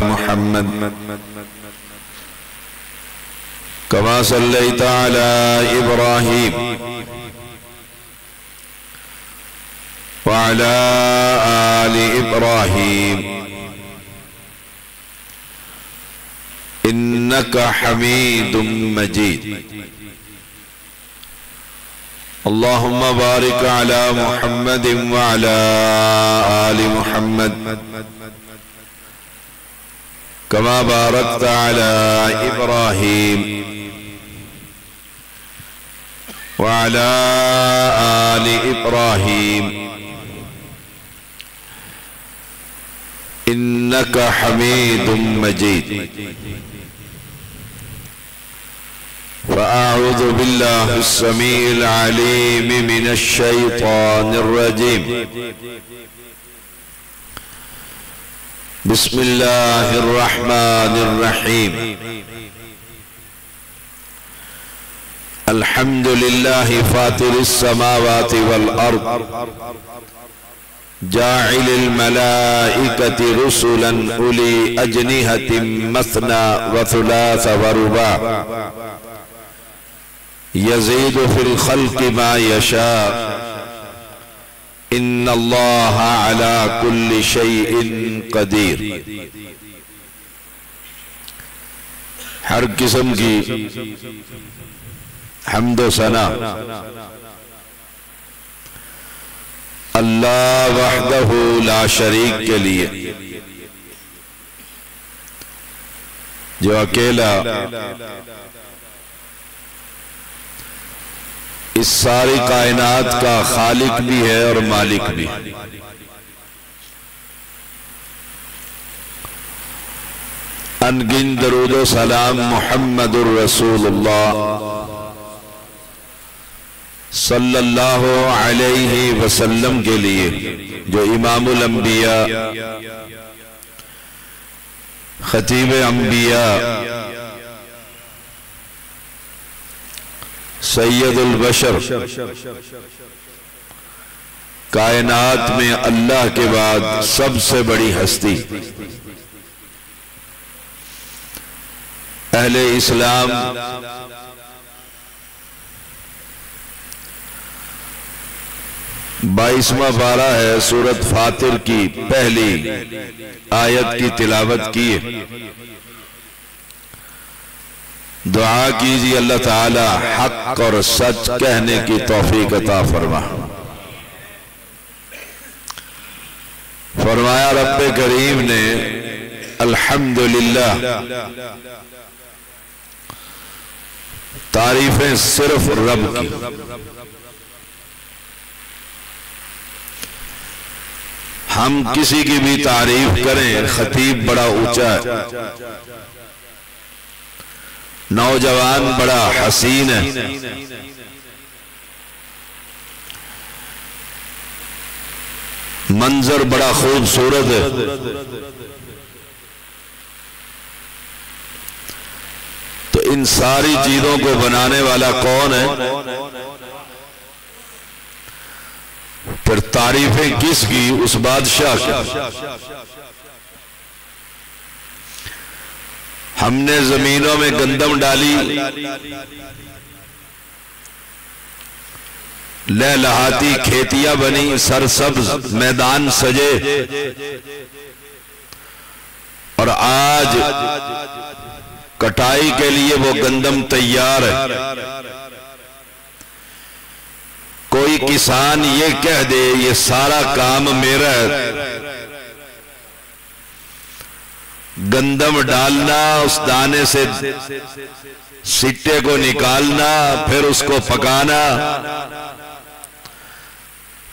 محمد كما صليت على إبراهيم وعلى آل إبراهيم إنك حميد مجيد اللهم بارك على محمد وعلى آل محمد كما باركت على إبراهيم وعلى آل إبراهيم إنك حميد مجيد فأعوذ بالله السميع العليم من الشيطان الرجيم بسم الله الرحمن الرحيم الحمد لله فاطر السماوات والأرض جاعل الملائكة رسلا أولي أجنحة مثنى وثلاث ورباع يزيد في الخلق ما يشاء إن الله على كل شيء قدير ہر قسم کی حمد و ثنا اللہ وحدہ لا شریک کے لیے جو اکیلا اس ساری کائنات کا خالق بھی ہے اور مالک بھی. ان گن درود و سلام محمد الرسول اللہ صلی اللہ علیہ وسلم کے لیے جو امام الانبیاء خطیب انبیاء سید البشر کائنات میں اللہ کے بعد سب سے بڑی ہستی اہل اسلام بائیسواں پارہ ہے سورۃ فاطر کی پہلی آیت کی تلاوت کی. دعا کیجئے اللہ تعالی حق اور سچ کہنے کی توفیق عطا فرما. فرمایا رب کریم نے الحمدللہ تعریفیں صرف رب کی. ہم کسی کی بھی تعریف کریں خطیب بڑا اونچا ہے، نوجوان بڑا حسین ہے، منظر بڑا خوبصورت ہے، تو ان ساری چیزوں کو بنانے والا کون ہے؟ پھر تعریفیں کس کی؟ اس بادشاہ کی. ہم نے زمینوں میں گندم ڈالی، لہلہاتی کھیتیاں بنی، سرسبز میدان سجے، اور آج کٹائی کے لیے وہ گندم تیار ہے. کوئی کسان یہ کہہ دے یہ سارا کام میرا ہے، گندم ڈالنا، اس دانے سے سٹے کو نکالنا، پھر اس کو پکانا،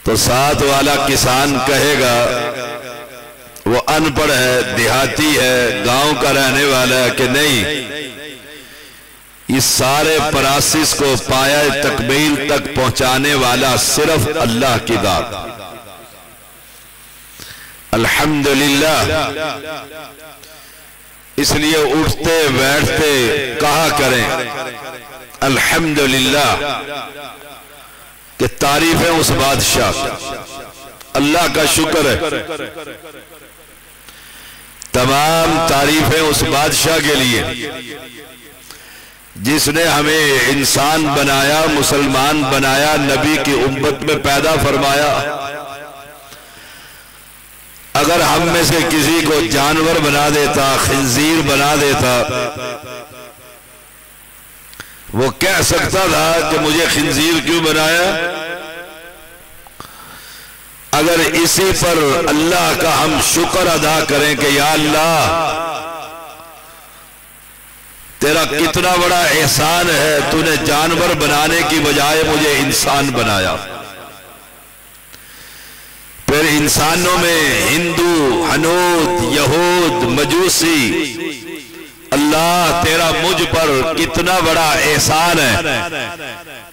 تو ساتھ والا کسان کہے گا وہ ان پڑھ ہے، دیہاتی ہے، گاؤں کا رہنے والا ہے کہ نہیں، اس سارے پراسس کو پایہ تکمیل تک پہنچانے والا صرف اللہ کی ذات. الحمدللہ. اس لیے اٹھتے بیٹھتے کہا کریں الحمدللہ کہ تعریفیں اس بادشاہ اللہ کا شکر ہے تمام تعریفیں اس بادشاہ کے لیے جس نے ہمیں انسان بنایا، مسلمان بنایا، نبی کی امت میں پیدا فرمایا۔ اگر ہم میں سے کسی کو جانور بنا دیتا، خنزیر بنا دیتا، وہ کہہ سکتا تھا کہ مجھے خنزیر کیوں بنایا؟ اگر اسی پر اللہ کا ہم شکر ادا کریں کہ یا اللہ تیرا کتنا بڑا احسان ہے، تو نے جانور بنانے کی بجائے مجھے انسان بنایا۔ پھر انسانوں میں ہندو، ہنود، یہود، مجوسی، اللہ تیرا مجھ پر کتنا بڑا احسان ہے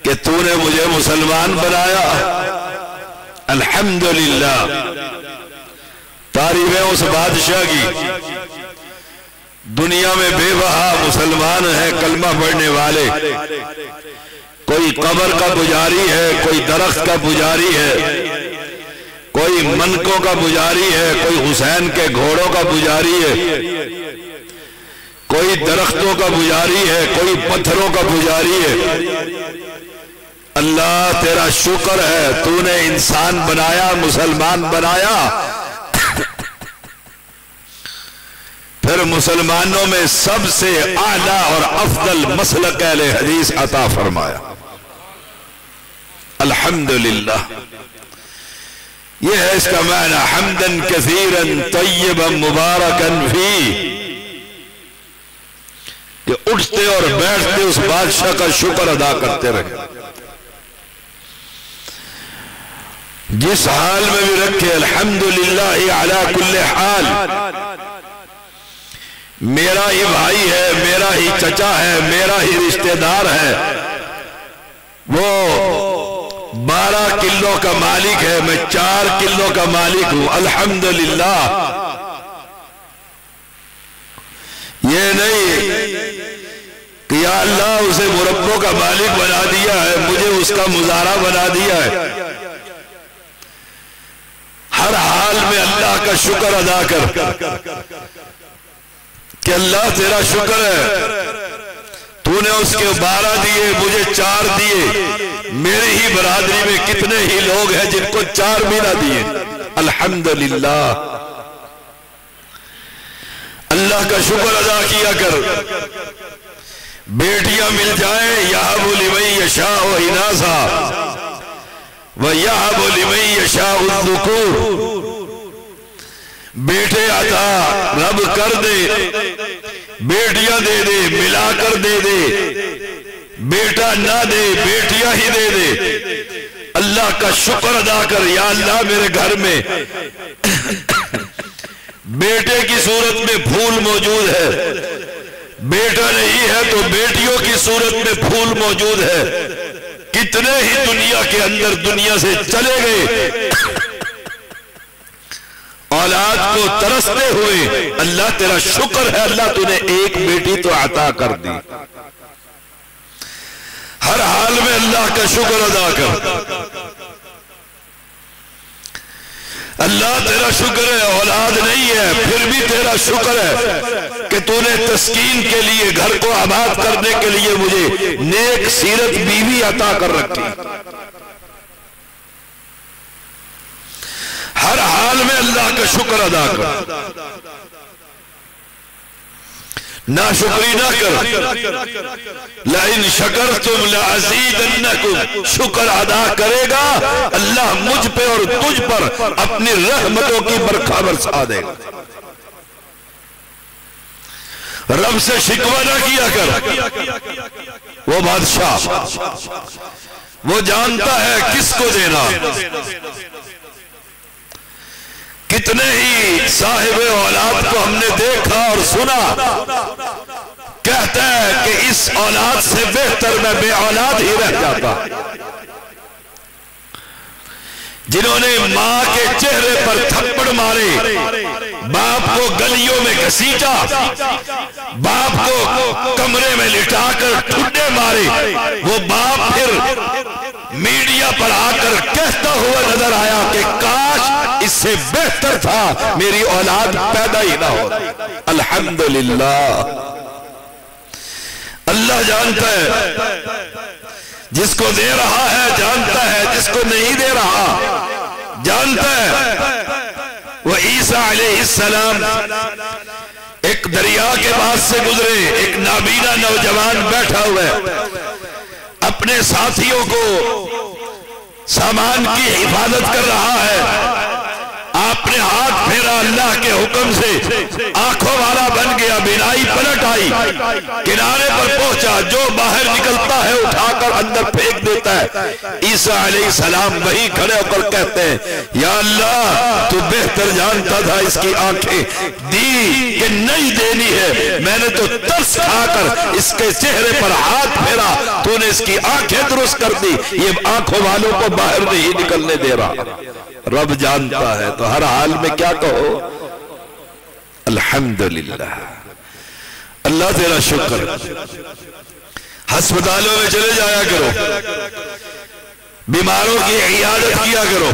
کہ تو نے مجھے مسلمان بنایا۔ الحمدللہ، تعریف ہے اس بادشاہ کی۔ دنیا میں بے بہا مسلمان ہیں کلمہ پڑھنے والے، کوئی قبر کا پجاری ہے، کوئی درخت کا پجاری ہے، کوئی منکوں کا پجاری ہے، کوئی حسین کے گھوڑوں کا پجاری ہے، کوئی درختوں کا پجاری ہے، کوئی پتھروں کا پجاری ہے۔ اللہ تیرا شکر ہے، تو نے انسان بنایا، مسلمان بنایا، پھر مسلمانوں میں سب سے اعلیٰ اور افضل مسلک اہل حدیث عطا فرمایا۔ الحمدللہ، یہ ہے اس کا معنی حمدن کثیرن طیبا مبارکن فی، کہ اٹھتے اور بیٹھتے اس بادشاہ کا شکر ادا کرتے رہے، جس حال میں بھی رکھے الحمدللہ علی کل حال۔ میرا ہی بھائی ہے، میرا ہی چچا ہے، میرا ہی رشتہ دار ہے، وہ 12 کلو کا مالک ہے، میں 4 کلو کا مالک ہوں، الحمدللہ۔ یہ نہیں کہ یا اللہ اسے مربوں کا مالک بنا دیا ہے، مجھے اس کا مزارع بنا دیا ہے۔ ہر حال میں اللہ کا شکر ادا کر کہ اللہ تیرا شکر ہے، تو نے اس کے 12 دیے، مجھے 4 دیے، میری ہی برادری میں کتنے ہی لوگ ہیں جن کو 4 بھی نہ دیے۔ الحمدللہ، اللہ کا شکر ادا کیا کر۔ بیٹیاں مل جائیں، یَهَبُ لِمَن یَشَاءُ إِنَاثًا وَيَهَبُ لِمَن یَشَاءُ الذُّكُورَ، بیٹے عطا رب کر دے، بیٹیاں دے دے، ملا کر دے دے، بیٹا نہ دے، بیٹیاں ہی دے دے۔ اللہ کا شکر ادا کر، یا اللہ میرے گھر میں بیٹے کی صورت میں پھول موجود ہے، بیٹا نہیں ہے تو بیٹیوں کی صورت میں پھول موجود ہے۔ کتنے ہی دنیا کے اندر دنیا سے چلے گئے، اولاد کو ترستے ہوئے، اللہ تیرا شکر ہے، اللہ تو نے ایک بیٹی تو عطا کر دی۔ ہر حال میں اللہ کا شکر ادا کر۔ اللہ تیرا شکر ہے، اولاد نہیں ہے پھر بھی تیرا شکر ہے کہ تو نے تسکین کے لیے، گھر کو آباد کرنے کے لیے مجھے نیک سیرت بیوی عطا کر رکھی۔ ہر حال میں اللہ کا شکر ادا کر، ناشکری نہ کر۔ لَإِن شَكَرْتُمْ لَأَزِيدَنَّكُمْ، شکر ادا کرے گا اللہ مجھ پہ اور تجھ پر اپنی رحمتوں کی برکھا برسا دے گا۔ رب سے شکوہ نہ کیا کر، وہ بادشاہ وہ جانتا ہے کس کو دینا۔ کتنے ہی صاحب اولاد کو ہم نے دیکھا اور سنا، کہتا ہے کہ اس اولاد سے بہتر میں بے اولاد ہی رہ جاتا۔ جنہوں نے ماں کے چہرے پر تھپڑ مارے، باپ کو گلیوں میں گھسیٹا، باپ کو کمرے میں لٹا کر ٹھڈے مارے، وہ باپ پھر میڈیا پر آ کر کہتا ہوا نظر آیا کہ کاش اس سے بہتر تھا میری اولاد پیدا ہی نہ ہو. الحمدللہ اللہ جانتا ہے جس کو دے رہا ہے جانتا ہے جس کو نہیں دے رہا جانتا ہے. وہ عیسیٰ علیہ السلام ایک دریا کے پاس سے گزرے. ایک نابینا نوجوان بیٹھا ہوا ہے اپنے ساتھیوں کو سامان کی حفاظت کر رہا ہے. آپ نے ہاتھ پھیرا اللہ کے حکم سے آنکھوں والا بن گیا. بینائی پلٹ آئی کنارے پر پہنچا. جو باہر نکلتا ہے اٹھا کر اندر پھینک دیتا ہے. عیسیٰ علیہ السلام وہیں کھڑے ہو کر کہتے ہیں یا اللہ تو بہتر جانتا تھا اس کی آنکھیں دی کہ نہیں دینی ہے. میں نے تو ترس کھا کر اس کے چہرے پر ہاتھ پھیرا تو نے اس کی آنکھیں درست کر دی. یہ آنکھوں والوں کو باہر نہیں نکلنے دے رہا. رب جانتا ہے تو ہر حال میں کیا کہو الحمدللہ. اللہ تیرا شکر. ہسپتالوں میں چلے جایا کرو بیماروں کی عیادت کیا کرو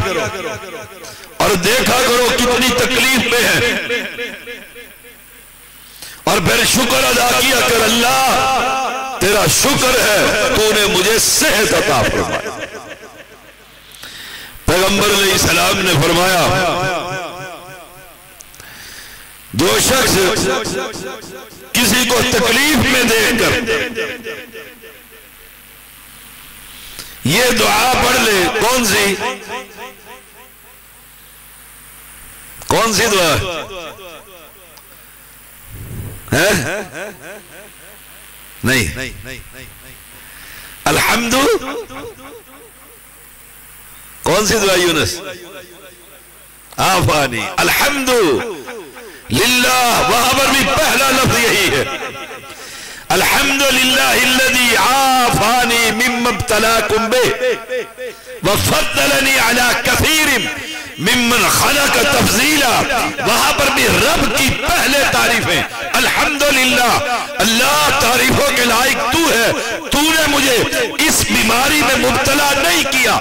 اور دیکھا کرو کتنی تکلیف میں ہے اور پھر شکر ادا کیا کر اللہ تیرا شکر ہے تو نے مجھے صحت عطا فرمائی. پیغمبر علیہ السلام نے فرمایا جو شخص کسی کو تکلیف میں دیکھ کر یہ دعا پڑھ لے. کون سی دعا ہے؟ نہیں الحمد. کون سی دعا یونس؟ آفانی الحمد للہ. وہاں پر بھی پہلا لفظ یہی ہے الحمدللہ الذی عافانی مما ابتلاکم بہ وفضلنی علی کثیر ممن خلق تفضیلا. وہاں پر بھی رب کی پہلے تعریفیں الحمدللہ. اللہ تعریفوں کے لائق تو ہے. تو نے مجھے اس بیماری میں مبتلا نہیں کیا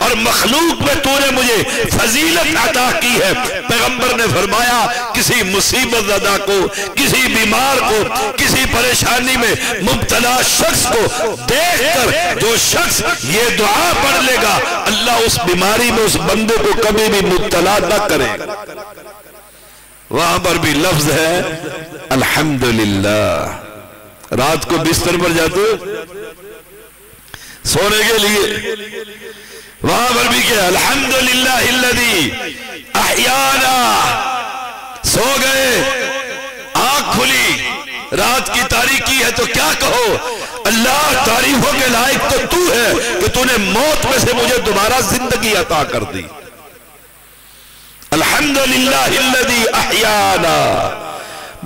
اور مخلوق میں تو نے مجھے فضیلت عطا کی ہے. پیغمبر نے فرمایا کسی مصیبت زدہ کو کسی بیمار کو کسی پریشانی میں مبتلا شخص کو دیکھ کر جو شخص یہ دعا پڑھ لے گا اللہ اس بیماری میں اس بندے کو کبھی بھی مبتلا نہ کرے. وہاں پر بھی لفظ ہے الحمدللہ. رات کو بستر پر جاتے سونے کے لیے وہاں پر بھی کیا الحمدللہ الذی احیانا. سو گئے آنکھ کھلی رات کی تاریکی ہے تو کیا کہو اللہ تعریفوں کے لائق تو تو ہے کہ تو نے موت میں سے مجھے دوبارہ زندگی عطا کر دی. الحمدللہ الذی احیانا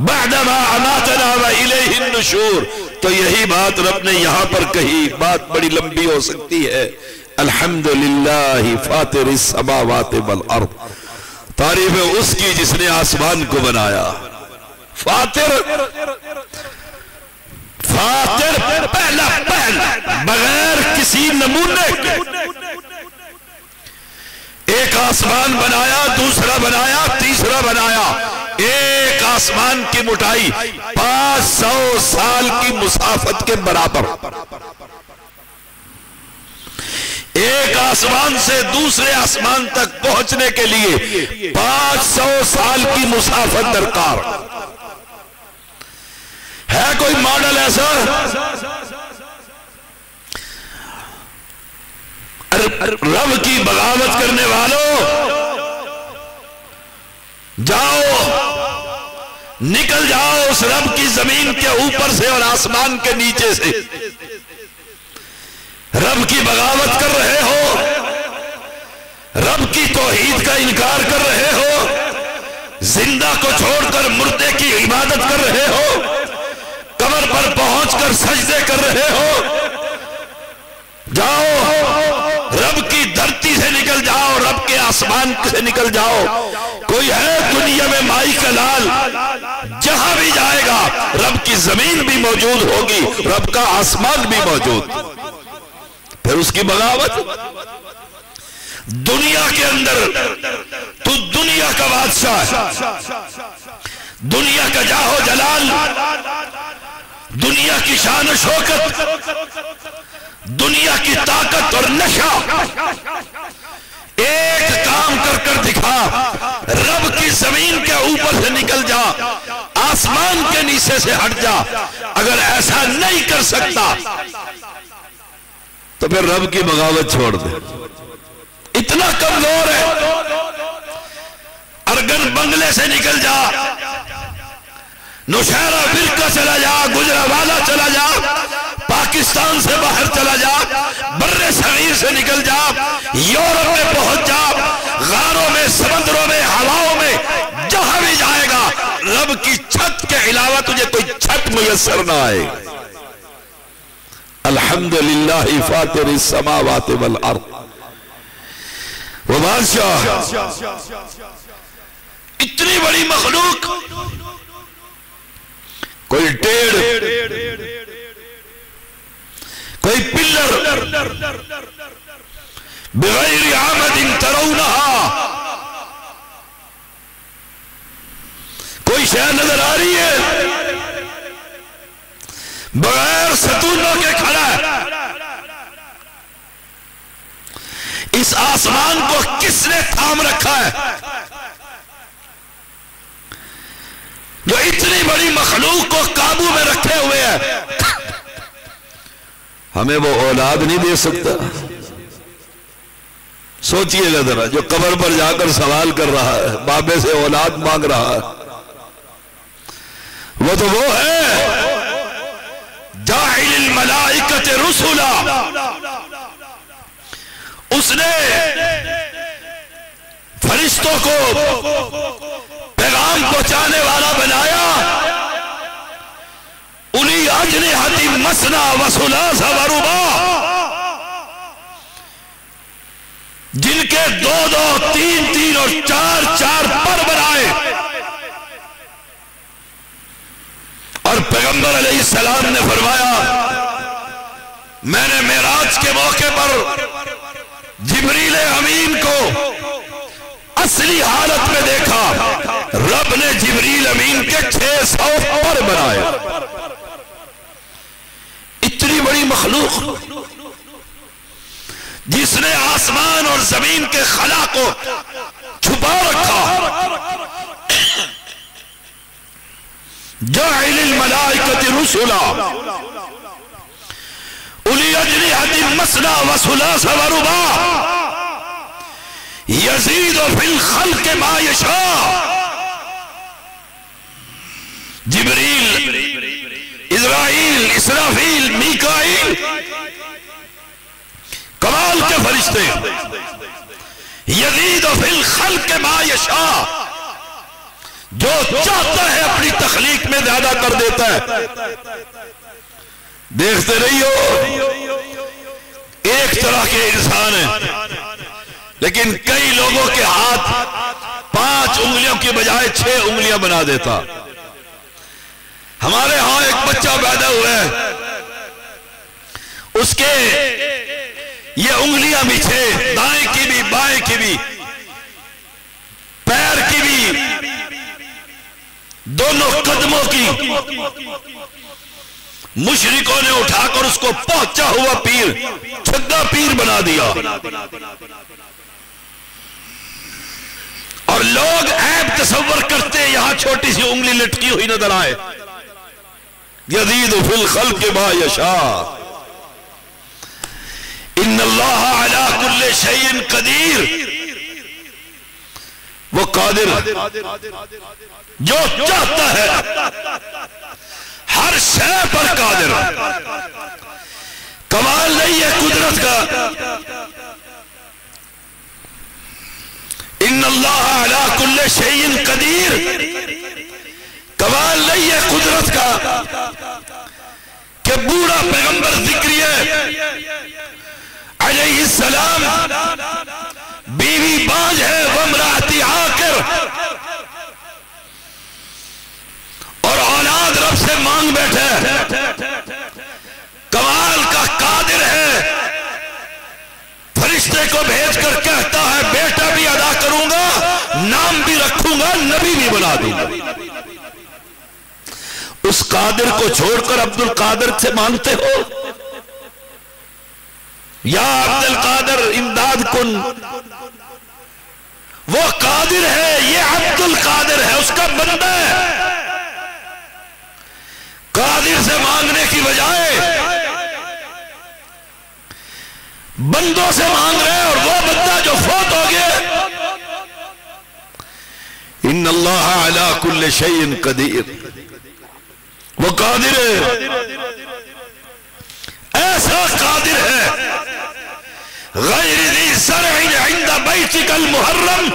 بعدما اماتنا والیہ النشور. تو یہی بات رب نے یہاں پر کہی. بات بڑی لمبی ہو سکتی ہے. الحمدللہ فاطر السماوات والارض. تعریف ہے اس کی جس نے آسمان کو بنایا. فاطر پہلا بغیر کسی نمونے کے ایک آسمان بنایا دوسرا بنایا تیسرا بنایا. ایک آسمان کی موٹائی 500 سال کی مسافت کے برابر. ایک آسمان سے دوسرے آسمان تک پہنچنے کے لیے 500 سال کی مسافت درکار ہے. کوئی ماڈل ایسا رب کی بغاوت کرنے والوں جاؤ نکل جاؤ اس رب کی زمین کے اوپر سے اور آسمان کے نیچے سے. رب کی بغاوت کر رہے ہو رب کی توحید کا انکار کر رہے ہو زندہ کو چھوڑ کر مردے کی عبادت کر رہے ہو قبر پر پہنچ کر سجدے کر رہے ہو. جاؤ رب کی دھرتی سے نکل جاؤ رب کے آسمان سے نکل جاؤ. کوئی ہے دنیا میں مائی کا لال جہاں بھی جائے گا رب کی زمین بھی موجود ہوگی رب کا آسمان بھی موجود. پھر اس کی بغاوت. دنیا کے اندر تو دنیا کا بادشاہ ہے، دنیا کا جاہ و جلال، دنیا کی شان و شوکت، دنیا کی طاقت اور نشہ. ایک کام کر کر دکھا، رب کی زمین کے اوپر سے نکل جا، آسمان کے نیچے سے ہٹ جا. اگر ایسا نہیں کر سکتا تو پھر رب کی بغاوت چھوڑ دے. اتنا کمزور ہے. ارگن بنگلے سے نکل جا، نوشہرہ برکہ چلا جا، گجرانوالہ چلا جا، پاکستان سے باہر چلا جا، بر صغیر سے نکل جا، یورپ میں پہنچ جا، غاروں میں، سمندروں میں، ہواؤں میں، جہاں بھی جائے گا رب کی چھت کے علاوہ تجھے کوئی چھت میسر نہ آئے. الحمدللہ فاطر السماوات والارض. وہ بادشاہ اتنی بڑی مخلوق، کوئی ٹیڑھ، کوئی پلر، بغیر عامد ترونہا، کوئی شے نظر آ رہی ہے بغیر ستونوں کے کھڑا ہے. اس آسمان کو کس نے تھام رکھا ہے جو اتنی بڑی مخلوق کو قابو میں رکھے ہوئے ہے؟ ہمیں وہ اولاد نہیں دے سکتا؟ سوچئے گا ذرا، جو قبر پر جا کر سوال کر رہا ہے، بابے سے اولاد مانگ رہا ہے، وہ تو وہ ہے جاعل الملائکۃ رسلا. اس نے فرشتوں کو پیغام پہنچانے والا بنایا. اُلی اجنحۃ مثنی وثلاث ورباع، جن کے 2 3 اور 4 پر بنائے. اور پیغمبر علیہ السلام نے فرمایا، میں نے معراج کے موقع پر جبریل امین کو اصلی حالت میں دیکھا. رب نے جبریل امین کے 600 پر بنائے. اتنی بڑی مخلوق جس نے آسمان اور زمین کے خلا کو چھپا رکھا. جاعل الملائکۃ رسلا اُلی اجنحۃ مثنی وثلاث ورباع یزید فی الخلق ما یشاء. جبریل، اسرائیل، اسرافیل، میکائیل، کمال کے فرشتے. یزید فی الخلق ما یشاء، جو چاہتا ہے اپنی تخلیق میں زیادہ کر دیتا ہے. دیکھتے رہیو، ایک طرح کے انسان ہیں لیکن کئی لوگوں کے ہاتھ 5 انگلیوں کی بجائے 6 انگلیاں بنا دیتا. ہمارے ہاں ایک بچہ پیدا ہوا ہے، اس کے یہ انگلیاں بھی 6، دائیں کی بھی، بائیں کی بھی، پیر کی بھی، دونوں قدموں کی. مشرکوں نے اٹھا کر اس کو پہنچا ہوا پیر، چھگا پیر بنا دیا. اور لوگ عیب تصور کرتے یہاں چھوٹی سی انگلی لٹکی ہوئی نظر آئے. یزید فی الخلق ما یشاء، ان اللہ علی کل شیء قدیر. وہ قادر جو چاہتا ہے ہر شے پر قادر. کمال نہیں ہے قدرت کا. ان اللہ علی کل شیء قدیر، کمال نہیں ہے قدرت کا کہ بوڑھا پیغمبر ذکریہ علیہ السلام بیوی بانج ہے، وامرأتی عاقر، اور اولاد رب سے مانگ بیٹھے. کمال کا قادر ہے کو بھیج کر کہتا ہے بیٹا بھی ادا کروں گا، نام بھی رکھوں گا، نبی بھی بنا دوں گا۔ اس قادر کو چھوڑ کر عبد القادر سے مانگتے ہو؟ یا عبد القادر امداد کن، وہ قادر ہے، یہ عبد القادر ہے، اس کا بندہ ہے۔ قادر سے مانگنے کی بجائے بندوں سے مانگ رہے، اور وہ بندہ جو فوت ہو گیا۔ ان اللہ علی کل شیء قدیر، وہ قادر ہے، ایسا قادر ہے۔ غیر ذی زرع عند بیتک المحرم،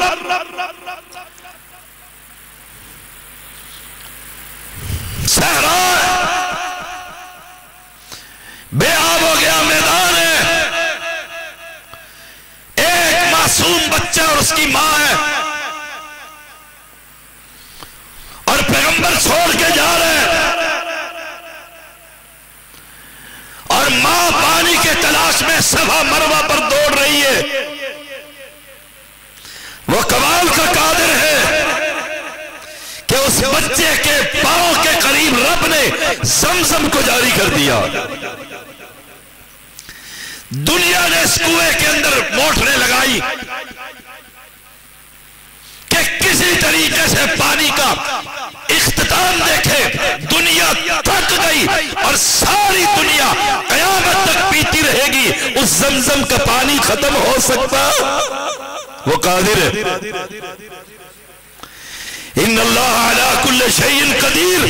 صحرا بے آب ہو گیا میدان ہے، ایک معصوم بچہ اور اس کی ماں ہے، اور پیغمبر چھوڑ کے جا رہے ہیں، اور ماں پانی کے تلاش میں صفا مروہ پر دوڑ رہی ہے۔ وہ کمال کا قادر ہے کہ اس بچے کے پاؤں کے قریب رب نے زمزم کو جاری کر دیا۔ دنیا نے اس کنویں کے اندر موٹریں لگائی کہ کسی طریقے سے پانی کا اختتام دیکھے، دنیا تھک گئی، اور ساری دنیا قیامت تک پیتی رہے گی، اس زمزم کا پانی ختم ہو سکتا؟ وہ قادر ہے۔ ان اللہ علی کل شیء قدیر،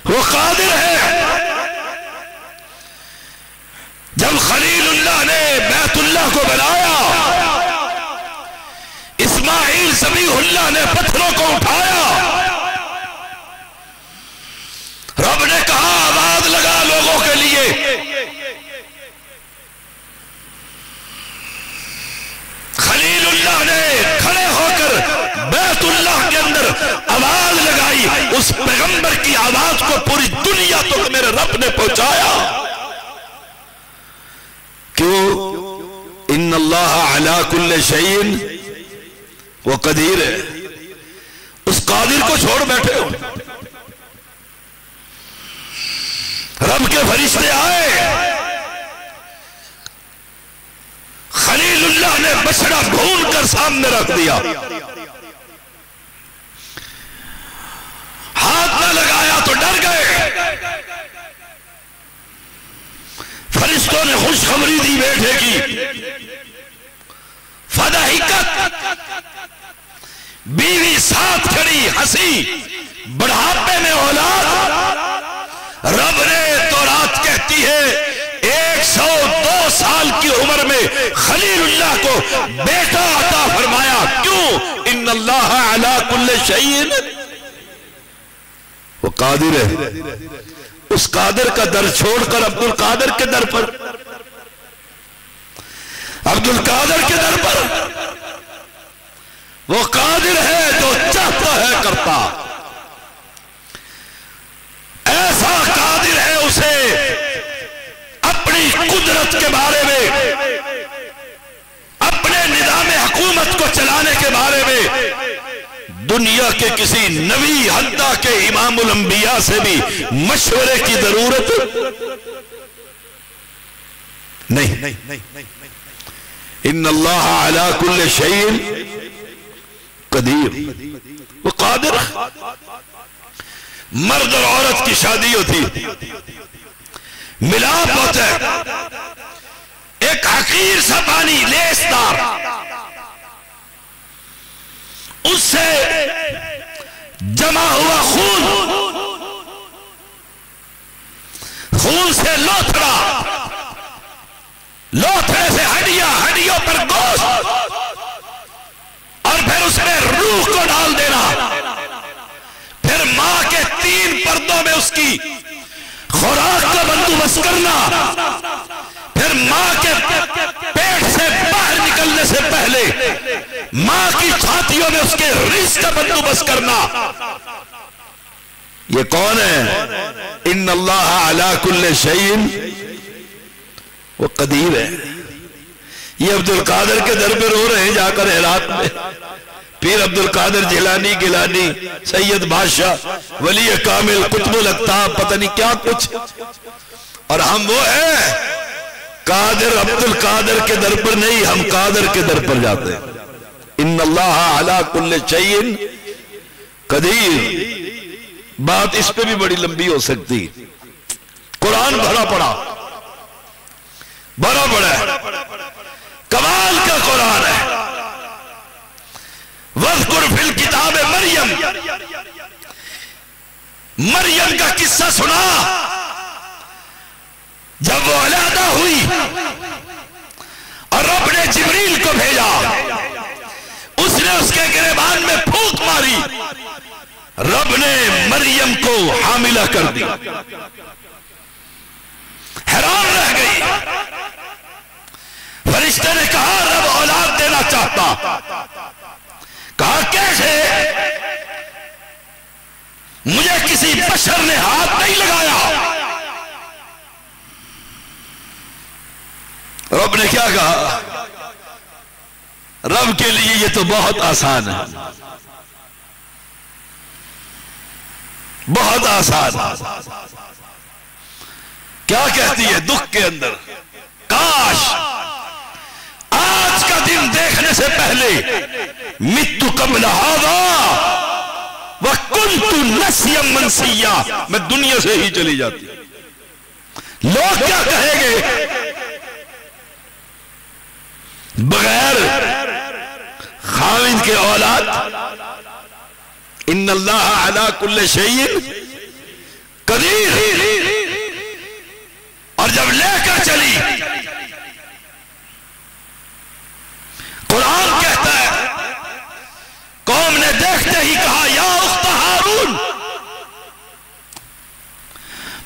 وہ قادر ہے۔ جب خلیل اللہ نے بیت اللہ کو بنایا، اسماعیل ذبیح اللہ نے پتھروں کو اٹھایا، رب نے کہا آواز لگا لوگوں کے لیے۔ خلیل اللہ نے کھڑے ہو کر بیت اللہ کے اندر آواز لگائی، اس پیغمبر کی آواز کو پوری دنیا تک میرے رب نے پہنچایا۔ کیوں؟ ان اللہ علی کل شیء وہ قدیر ہے۔ اس قادر کو چھوڑ بیٹھے ہو۔ رب کے فرشتے آئے، خلیل اللہ نے بچڑا ڈھونڈ کر سامنے رکھ دیا، ہاتھ نہ لگایا تو ڈر گئے۔ فرشتوں نے خوشخبری دی بیٹے کی، فضحکت، بیوی ساتھ کھڑی ہنسی، بڑھاپے میں اولاد۔ رب نے تورات کہتی ہے 102 سال کی عمر میں خلیل اللہ کو بیٹا عطا فرمایا۔ کیوں؟ ان اللہ علی کل شیء، وہ قادر ہے۔ اس قادر کا در چھوڑ کر عبد القادر کے در پر، عبد القادر کے در پر، وہ قادر ہے جو چاہتا ہے کرتا، ایسا قادر ہے اسے اپنی قدرت کے بارے میں، اپنے نظام حکومت کو چلانے کے بارے میں دنیا کے کسی نبی حتیٰ کہ امام الانبیاء سے بھی مشورے کی ضرورت نہیں۔ ان اللہ علی کل شیء قدیر، وہ قادر۔ مرد اور عورت کی شادی ہوتی، ملاپ ہوتا ہے، ایک حقیر سا پانی لیسدار، اس سے جمع ہوا خون سے لوتھڑا، لوتھڑے سے ہڈیاں، ہڈیوں پر گوشت، اور پھر اس میں روح کو ڈال دینا، پھر ماں کے 3 پردوں میں اس کی خوراک کا بندوبست کرنا، پھر ماں کے پیٹ سے باہر نکلنے سے پہلے ماں کی چھاتیوں میں اس کے رزق کا بندوبست کرنا۔ یہ کون ہے؟ ان اللہ علی کل شیء، وہ قدیر ہے۔ یہ عبد القادر کے در پہ رو رہے ہیں جا کر ہرات میں، پیر عبد القادر جیلانی گیلانی، سید بادشاہ، ولی کامل، قطب الاقطاب، پتہ نہیں کیا کچھ، اور ہم وہ ہیں قادر عبد القادر کے در پر نہیں، ہم قادر کے در پر جاتے ہیں۔ ان اللہ علی کل شیء قدیر۔ بات اس پہ بھی بڑی لمبی ہو سکتی، قرآن بھرا پڑا، بڑا بڑا ہے، کمال کا قرآن ہے۔ وَاذْكُرْ فِي الْكِتَابِ مریم، مریم کا قصہ سنا، جب وہ علیحدہ ہوئی اور رب نے جبریل کو بھیجا، اس نے اس کے گریبان میں پھونک ماری، رب نے مریم کو حاملہ کر دی، حیران رہ گئی۔ فرشتے نے کہا رب اولاد دینا چاہتا، کہا کیسے؟ مجھے کسی بشر نے ہاتھ نہیں لگایا۔ رب نے کیا کہا؟ رب کے لیے یہ تو بہت آسان ہے، بہت آسان۔ کیا کہتی ہے دکھ کے اندر؟ کاش آج کا دن دیکھنے سے پہلے مت قبل ھذا وکنت نسیا منسیا، میں دنیا سے ہی چلی جاتی۔ لوگ کیا کہیں گے؟ بغیر خاوند کے اولاد، ان اللہ علی کل شیء قدیر، اور جب لے کر چلی، قرآن کہتا ہے قوم نے دیکھتے ہی کہا یا اخت ہارون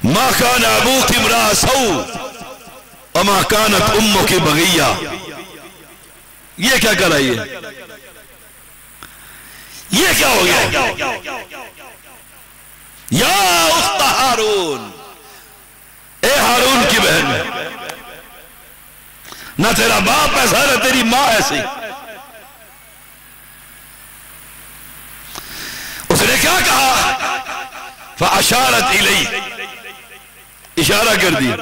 ما کان ابوک امرأ سوء وما کانت امک بغیہ۔ یہ کیا کر رہی ہے؟ یہ کیا ہو گیا؟ یا اخت ہارون، اے ہارون کی بہن، نہ تیرا باپ ایسا نہ تیری ماں ایسی۔ اس نے کیا کہا؟ فاشارت الی، اشارہ کر دیا،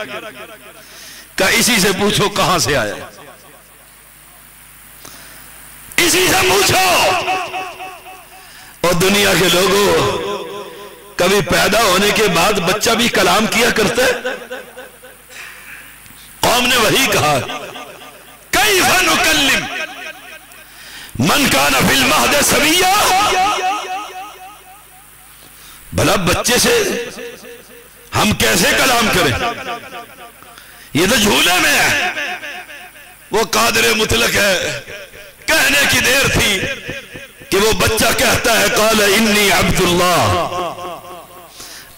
کہ اسی سے پوچھو کہاں سے آیا، اسی سے پوچھو۔ اور دنیا کے لوگوں، کبھی پیدا ہونے کے بعد بچہ بھی کلام کیا کرتا ہے؟ قوم نے وہی کہا کیف نکلم من کان فی المہد صبیا، بھلا بچے سے ہم کیسے کلام کریں؟ یہ تو جھولے میں ہے، وہ قادر مطلق ہے، کہنے کی دیر تھی کہ وہ بچہ کہتا ہے قال انی عبد اللہ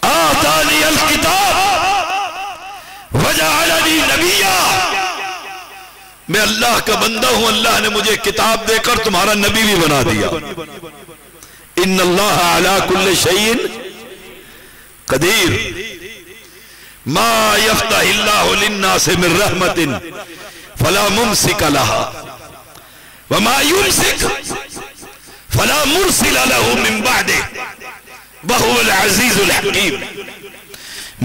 آتانی الکتاب وجعلنی نبیا، میں اللہ کا بندہ ہوں، اللہ نے مجھے کتاب دے کر تمہارا نبی بھی بنا دیا۔ ان اللہ علی کل شیء قدیر، ما یفتح اللہ للناس من رحمت فلا ممسک لها وما یمسک فلا مرسل له من بعده وهو العزیز الحکیم۔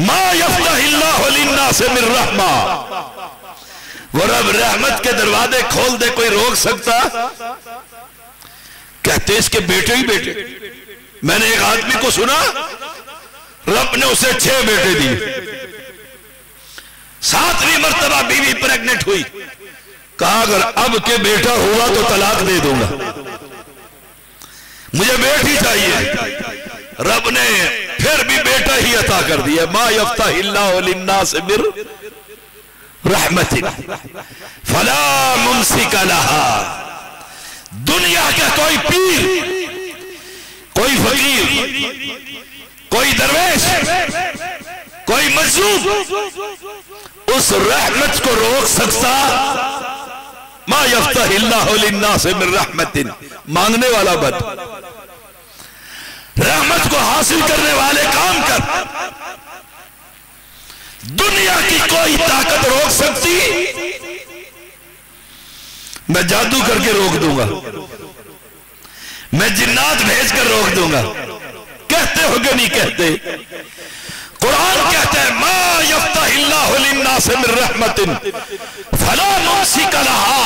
ما یفتح اللہ للناس من رحمہ، وہ رب رحمت کے دروازے کھول دے کوئی روک سکتا؟ کہتے اس کے بیٹے ہی بیٹے۔ میں نے ایک آدمی کو سنا رب نے اسے 6 بیٹے دیے، 7ویں مرتبہ بیوی پریگننٹ ہوئی، کہا اگر اب کے بیٹا ہوا تو طلاق دے دوں گا، مجھے بیٹی چاہیے۔ رب نے پھر بھی بیٹا ہی عطا کر دیا۔ ما یفتح اللہ للناس من رحمت فلا ممسک لها، دنیا کا کوئی پیر، کوئی فقیر، کوئی درویش، کوئی مجذوب اس رحمت کو روک سکتا؟ ما یفتح اللہ للناس من رحمت، مانگنے والا بد، رحمت کو حاصل کرنے والے کام کر۔ دنیا کی کوئی طاقت روک سکتی؟ میں جادو کر کے روک دوں گا، میں جنات بھیج کر روک دوں گا. کہتے ہو کہ نہیں کہتے؟ قرآن کہتا ہے ما یفتح اللہ للناس من رحمت فلا ممسک لہا.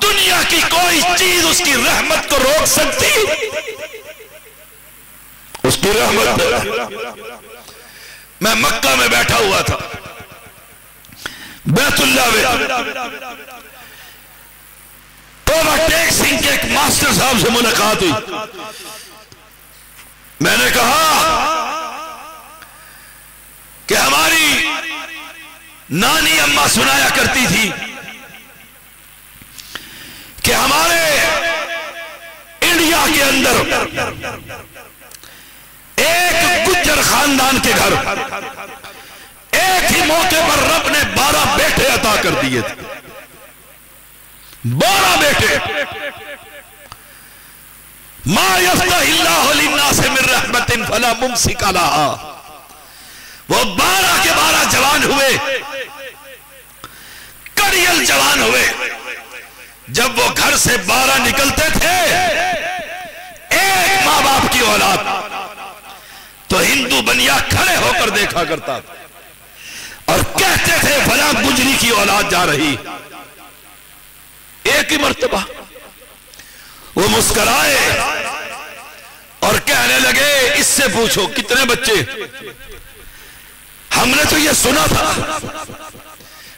دنیا کی کوئی چیز اس کی رحمت کو روک سکتی؟ اس کی رحمت. میں مکہ میں بیٹھا ہوا تھا بیت اللہ میں، توبہ ٹیک سنگھ کے ایک ماسٹر صاحب سے ملاقات ہوئی. میں نے کہا کہ ہماری نانی اماں سنایا کرتی تھی کہ ہمارے انڈیا کے اندر ایک گجر خاندان کے گھر ایک ہی موقع پر رب نے 12 بیٹے عطا کر دیے تھے. 12 بیٹے. ما یفتح اللہ للناس من رحمت فلا ممسک لہا. وہ 12 کے 12 جوان ہوئے، کڑیل جوان ہوئے. جب وہ گھر سے 12 نکلتے تھے، ایک ماں باپ کی اولاد تو ہندو بنیا کھڑے ہو کر دیکھا کرتا اور کہتے تھے فلاں گجری کی اولاد جا رہی. ایک ہی مرتبہ وہ مسکرائے اور کہنے لگے اس سے پوچھو کتنے بچے؟ ہم نے تو یہ سنا تھا.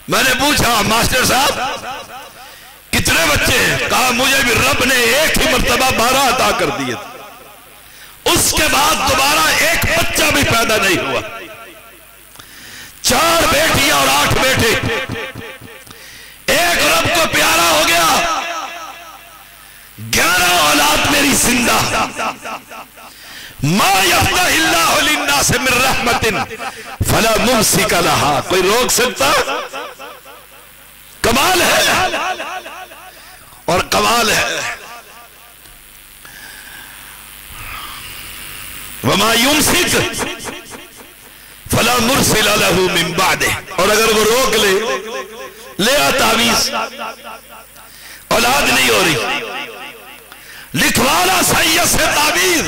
میں نے پوچھا ماسٹر صاحب کتنے بچے ہیں؟ کہا مجھے بھی رب نے ایک ہی مرتبہ 12 عطا کر دیے تھے. اس کے بعد دوبارہ ایک بچہ بھی پیدا نہیں ہوا. 4 بیٹیاں اور 8 بیٹے. ایک رب کو پیارا ہو گیا. 11 اولاد میری زندہ. ما یفتح اللہ للناس من رحمت فلا ممسک لہا. کوئی روک سکتا؟ کمال ہے اور کمال ہے. وما یمسک فلا مرسل لہ من بعدہ. اور اگر وہ روک لے آ تعویذ، اولاد نہیں ہو رہی، لکھوانا سید سے تعبیر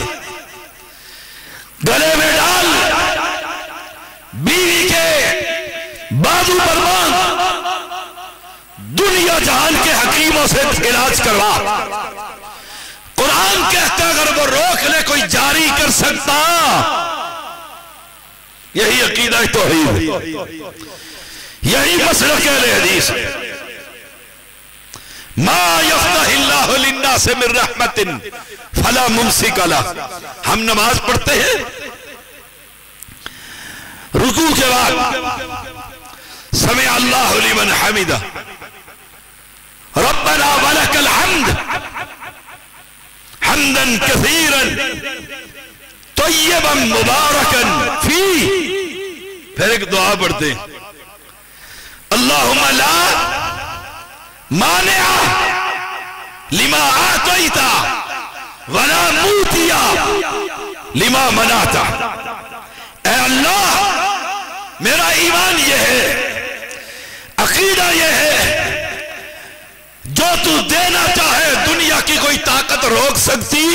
گلے میں ڈال، بیوی کے بازو پر باندھ، دنیا جہان کے حکیموں سے علاج کروا. قرآن کہتا اگر وہ روک لے کوئی جاری کر سکتا. یہی عقیدہ توحید، یہی مسلک اہل حدیث. ما یفتح اللہ للناس من رحمت فلا ممسک لہا. ہم نماز پڑھتے ہیں، رکوع کے بعد سمع اللہ لمن حمدہ ربنا ولک الحمد حمدا کثیرا طیبا مبارکا فی. پھر ایک دعا پڑھتے ہیں اللہم لا مانع لما آتیت ولا موتی لما منعت. اے اللہ میرا ایمان یہ ہے، عقیدہ یہ ہے، جو تو دینا چاہے دنیا کی کوئی طاقت روک سکتی،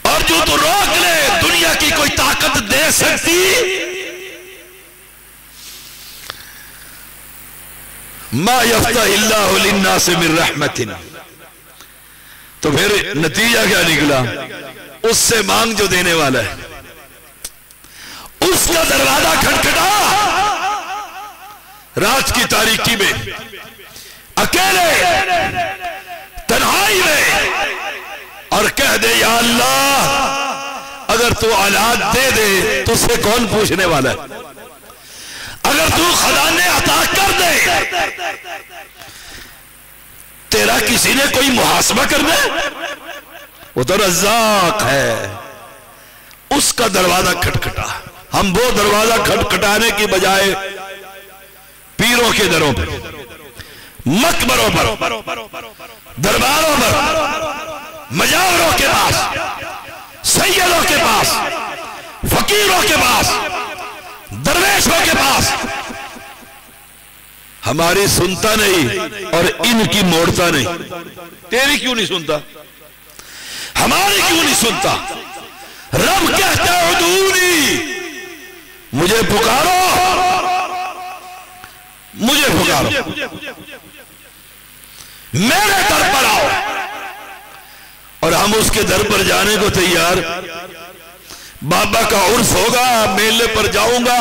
اور جو تو روک لے دنیا کی کوئی طاقت دے سکتی. ما یفتح اللہ للناس من رحمت. تو پھر نتیجہ کیا نکلا؟ اس سے مانگ جو دینے والا ہے، اس کا دروازہ کھٹکھٹا رات کی تاریکی میں، اکیلے تنہائی میں، اور کہہ دے یا اللہ اگر تو اولاد دے دے تو سے کون پوچھنے والا ہے؟ اگر تو خزانے عطا کر دے تیرا کسی نے کوئی محاسبہ کرنا ہے؟ وہ تو رزاق ہے. اس کا دروازہ کھٹکھٹا. ہم وہ دروازہ کھٹکھٹانے کی بجائے پیروں کے دروں پر، مقبروں پر، درباروں پر، مجاوروں کے پاس، سیدوں کے پاس، فقیروں کے پاس، درویشوں کے پاس ہماری سنتا نہیں اور ان کی موڑتا نہیں. تیری کیوں نہیں سنتا؟ ہماری کیوں نہیں سنتا؟ رب کہتا ہے ادعونی، مجھے پکارو، مجھے پکارو، میرے در پر آؤ. اور ہم اس کے در پر جانے کو تیار. بابا کا عرس ہوگا، میلے پر جاؤں گا،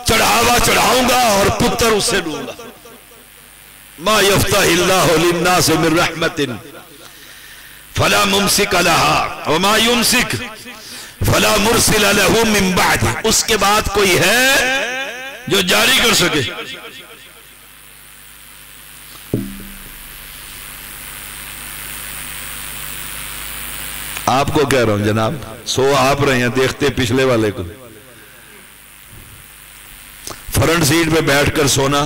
چڑھاوا چڑھاؤں گا اور پتر اس سے لوں گا. ما یفتح اللہ للناس من رحمت فلا ممسک لها وما یمسک فلا مرسل له من بعد. اس کے بعد کوئی ہے جو جاری کر سکے؟ آپ کو کہہ رہا ہوں جناب، سو آپ رہے ہیں، دیکھتے پچھلے والے کو. فرنٹ سیٹ پہ بیٹھ کر سونا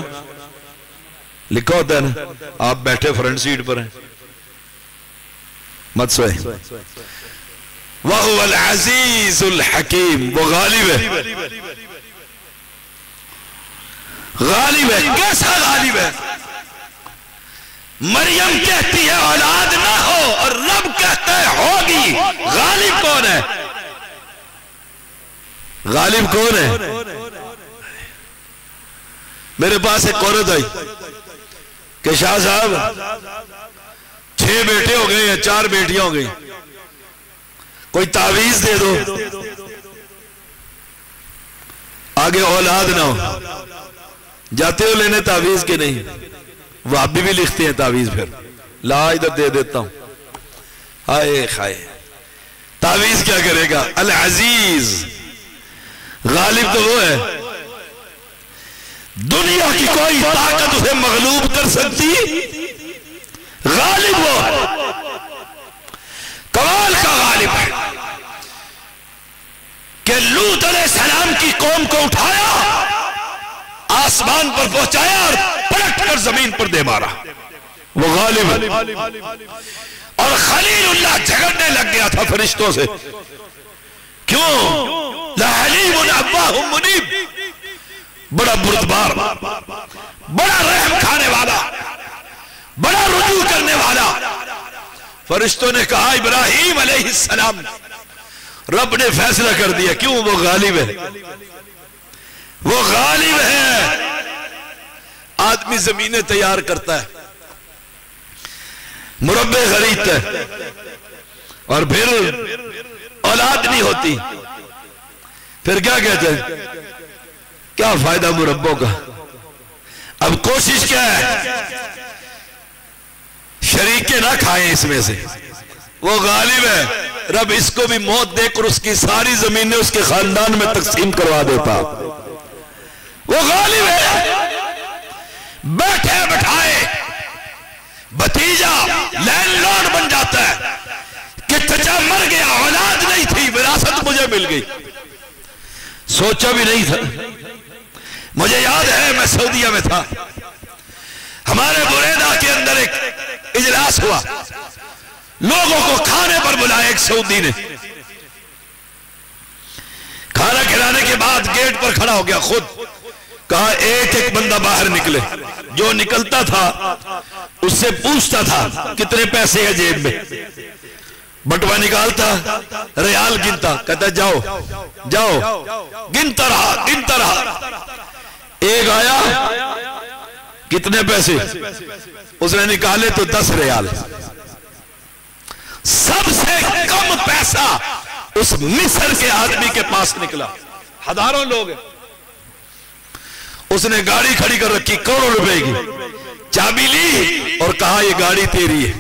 لکھا ہوتا ہے نا، آپ بیٹھے فرنٹ سیٹ پر ہیں، مت سوئے. وَهُوَ الْعَزِيزُ الْحَكِيمُ، وہ غالب ہے. غالب ہے. کیسا غالب ہے؟ مریم کہتی ہے اولاد نہ ہو اور رب کہتا ہے ہوگی. غالب کون ہے؟ غالب کون ہے؟ میرے پاس ایک عورت آئی کہ شاہ صاحب 6 بیٹے ہو گئے یا 4 بیٹیاں ہو گئی، کوئی تعویذ دے دو آگے اولاد نہ ہو. جاتے ہو لینے تعویذ کے؟ نہیں. وہابی بھی لکھتے ہیں تعویذ، پھر لا ادھر دے دیتا ہوں. ہائے خائے، تعویذ کیا کرے گا؟ العزیز، غالب تو وہ ہے. دنیا کی کوئی طاقت اسے مغلوب کر سکتی؟ غالب وہ کمال کا غالب ہے کہ لوط علیہ السلام کی قوم کو اٹھایا، آسمان پر پہنچایا اور پلٹ کر زمین پر دے مارا. وہ غالب ہے. اور خلیل اللہ جھگڑنے لگ گیا تھا فرشتوں سے. کیوں؟ لحلیم ابواہ منیب، بڑا بردبار، بڑا رحم کھانے والا، بڑا رجوع کرنے والا. فرشتوں نے کہا ابراہیم علیہ السلام، رب نے فیصلہ کر دیا. کیوں؟ وہ غالب ہے. وہ غالب ہے. آدمی زمینیں تیار کرتا ہے، مربع خریدتا ہے، اور پھر اولاد نہیں ہوتی. پھر کیا کہتے ہیں؟ کیا فائدہ مربوں کا؟ اب کوشش کیا ہے؟ شریکیں نہ کھائیں اس میں سے. وہ غالب ہے. رب اس کو بھی موت دے کر اس کی ساری زمینیں اس کے خاندان میں تقسیم کروا دیتا. وہ غالب ہے. بیٹھے بٹھائے بھتیجا لینڈ لارڈ بن جاتا ہے کہ چچا مر گیا، اولاد نہیں تھی، وراثت مجھے مل گئی. سوچا بھی نہیں تھا. مجھے یاد ہے میں سعودیہ میں تھا، ہمارے بریدہ کے اندر ایک اجلاس ہوا، لوگوں کو کھانے پر بلایا. ایک سعودی نے کھانا کھلانے کے بعد گیٹ پر کھڑا ہو گیا، خود کہا ایک ایک بندہ باہر نکلے. جو نکلتا تھا اس سے پوچھتا تھا کتنے پیسے ہیں جیب میں. بٹوا نکالتا، ریال گنتا، کہتا جاؤ جاؤ. گنتا رہا. ایک آیا، کتنے پیسے؟ اس نے نکالے تو 10 ریال. سب سے کم پیسہ اس مصر کے آدمی کے پاس نکلا. ہزاروں لوگ ہیں. اس نے گاڑی کھڑی کر رکھی کروڑوں روپے کی، چابی لی اور کہا یہ گاڑی تیری ہے.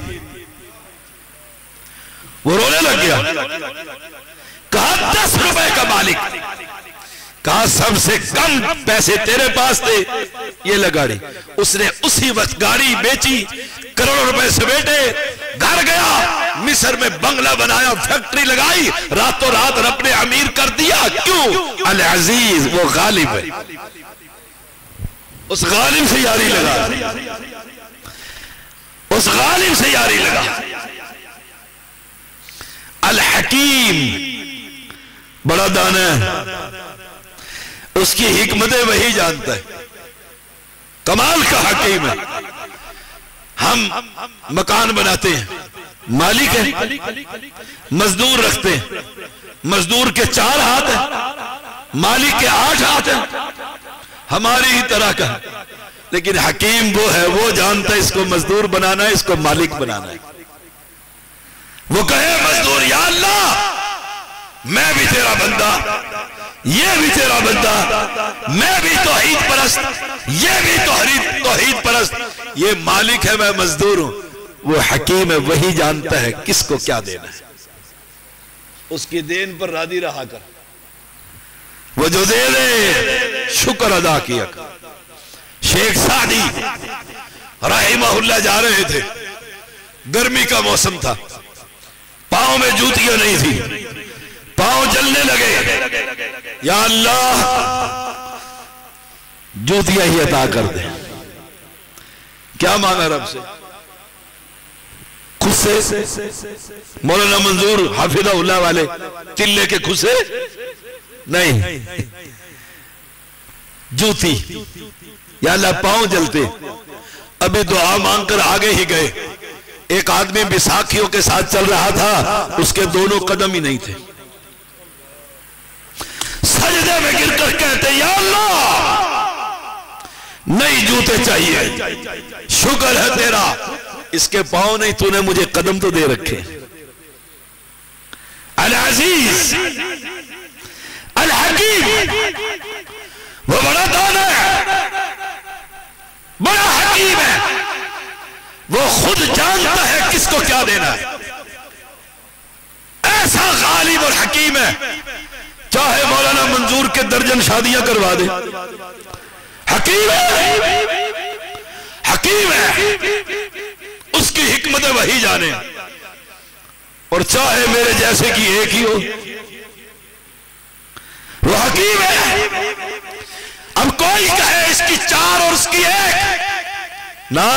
وہ رونے لگ گیا. کہا 10 روپے کا مالک. کہا سب سے کم پیسے تیرے پاس تھے، یہ لگاڑی. اس نے اسی وقت گاڑی بیچی، کروڑوں روپے سمیٹے، گھر گیا، مصر میں بنگلہ بنایا، فیکٹری لگائی، راتوں رات رب نے امیر کر دیا. کیوں؟ العزیز، وہ غالب ہے. اس غالب سے یاری لگا، اس غالب سے یاری لگا. الحکیم، بڑا دانا ہے، اس کی حکمتیں وہی جانتا ہے. کمال کا حکیم ہے. ہم مکان بناتے ہیں، مالک ہے، مزدور رکھتے ہیں، مزدور کے 4 ہاتھ ہیں، مالک کے 8 ہاتھ ہیں، ہماری ہی طرح کا. لیکن حکیم وہ ہے، وہ جانتا ہے اس کو مزدور بنانا ہے، اس کو مالک بنانا ہے. وہ کہے مزدور یا اللہ میں بھی تیرا بندہ، یہ بھی تیرا بندہ، میں بھی توحید پرست، یہ بھی توحید پرست، یہ مالک ہے میں مزدور ہوں. وہ حکیم ہے، وہی جانتا ہے کس کو کیا دینا ہے. اس کی دین پر راضی رہا کر، وہ جو دے دے شکر ادا کیا کر. شیخ سعدی رحمہ اللہ جا رہے تھے، گرمی کا موسم تھا، پاؤں میں جوتیاں نہیں تھی، پاؤں جلنے لگے. یا اللہ جوتیاں ہی عطا کر دے. کیا مانگا رب سے؟ خسے. مولانا منظور حافظہ اللہ والے تلے کے خسے نہیں، جوتی. یا اللہ پاؤں جلتے. ابھی دعا مانگ کر آگے ہی گئے. ایک آدمی بیساکھیوں کے ساتھ چل رہا تھا، اس کے دونوں قدم ہی نہیں تھے. سجدے میں گر کر کہتے یا اللہ نہیں جوتے چاہیے، شکر ہے تیرا اس کے پاؤں نہیں، تو نے مجھے قدم تو دے رکھے. العزیز الحکیم، وہ بڑا دانا ہے، بڑا حکیم ہے، وہ خود جانتا ہے کس کو کیا دینا ہے. ایسا غالب اور حکیم ہے، چاہے مولانا منظور کے درجن شادیاں کروا دے. حکیم ہے، حکیم ہے، اس کی حکمت وہی جانے. اور چاہے میرے جیسے کی ایک ہی ہو، وہ حکیم ہے. اب کوئی کہے اس کی 4 اور اس کی 1، نا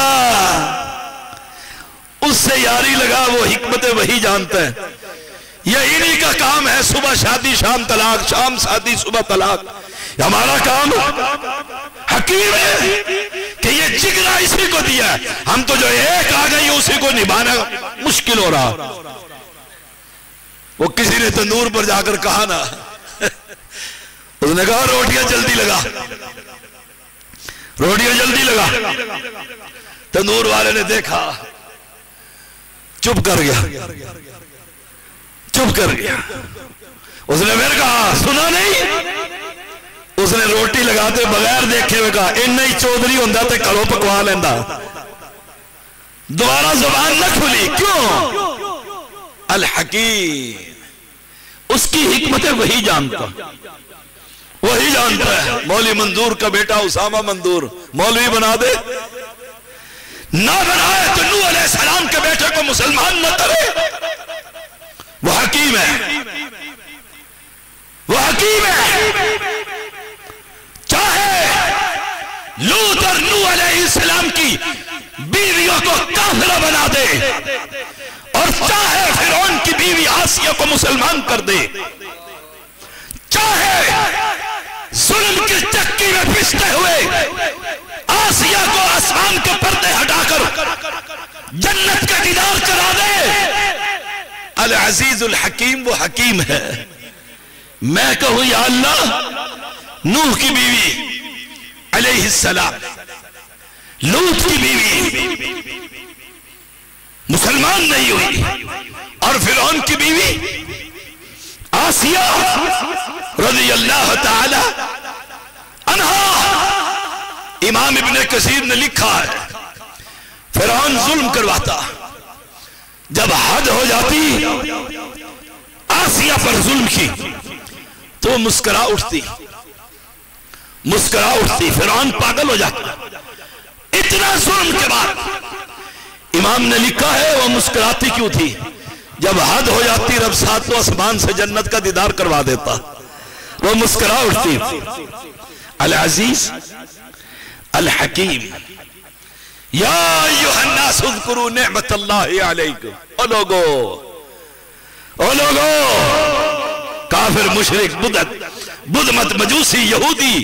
اس سے یاری لگا، وہ حکمت وہی جانتا ہے. یہ انہی کا کام ہے، صبح شادی شام طلاق، شام شادی صبح طلاق. ہمارا کام حکیم ہے کہ یہ جگرا اسی کو دیا ہے. ہم تو جو ایک آ گئی اسی کو نبھانا مشکل ہو رہا. وہ کسی نے تندور پر جا کر کہا نا، اس نے کہا روٹیاں جلدی لگا، روٹیاں جلدی لگا. تندور والے نے دیکھا، چپ کر گیا، چپ کر گیا. اس نے پھر کہا سنا نہیں؟ اس نے روٹی لگاتے بغیر دیکھے ہوئے کہا انہیں ہی چودھری ہوندہ تے کھڑو پکوا لیندہ. دوبارہ زبان نہ کھلی. کیوں؟ الحکیم، اس کی حکمت وہی جانتا، وہی جانتا ہے. مولوی منظور کا بیٹا اسامہ منظور مولوی بنا دے، نہ بنائے تو نوح علیہ السلام کے بیٹے کو مسلمان نہ کرے. وہ حکیم ہے، وہ حکیم ہے. چاہے لوط اور نوح علیہ السلام کی بیویوں کو کافرہ بنا دے، اور چاہے فرعون کی بیوی آسیہ کو مسلمان کر دے، چاہے ظلم کی چکی میں پستے ہوئے آسیہ کو آسمان کے پردے ہٹا کر جنت کا دیدار کرا دے. العزیز الحکیم وہ حکیم ہے. میں کہوں یا اللہ نوح کی بیوی علیہ السلام، لوط کی بیوی مسلمان نہیں ہوئی، اور فرعون کی بیوی آسیہ رضی اللہ تعالی عنہا. امام ابن کثیر نے لکھا ہے فرعون ظلم کرواتا، جب حد ہو جاتی آسیہ پر ظلم کی تو مسکرا اٹھتی، مسکرا اٹھتی. فرعون پاگل ہو جاتا. اتنا ظلم کے بعد امام نے لکھا ہے وہ مسکراتی کیوں تھی؟ جب حد ہو جاتی رب ساتوں آسمان سے جنت کا دیدار کروا دیتا، وہ مسکرا اٹھتی. العزیز الحکیم. یا ایھا الناس اذکروا نعمت اللہ علیکم. او لوگو، او لوگو، کافر مشرک بدعت بدھ مت مجوسی یہودی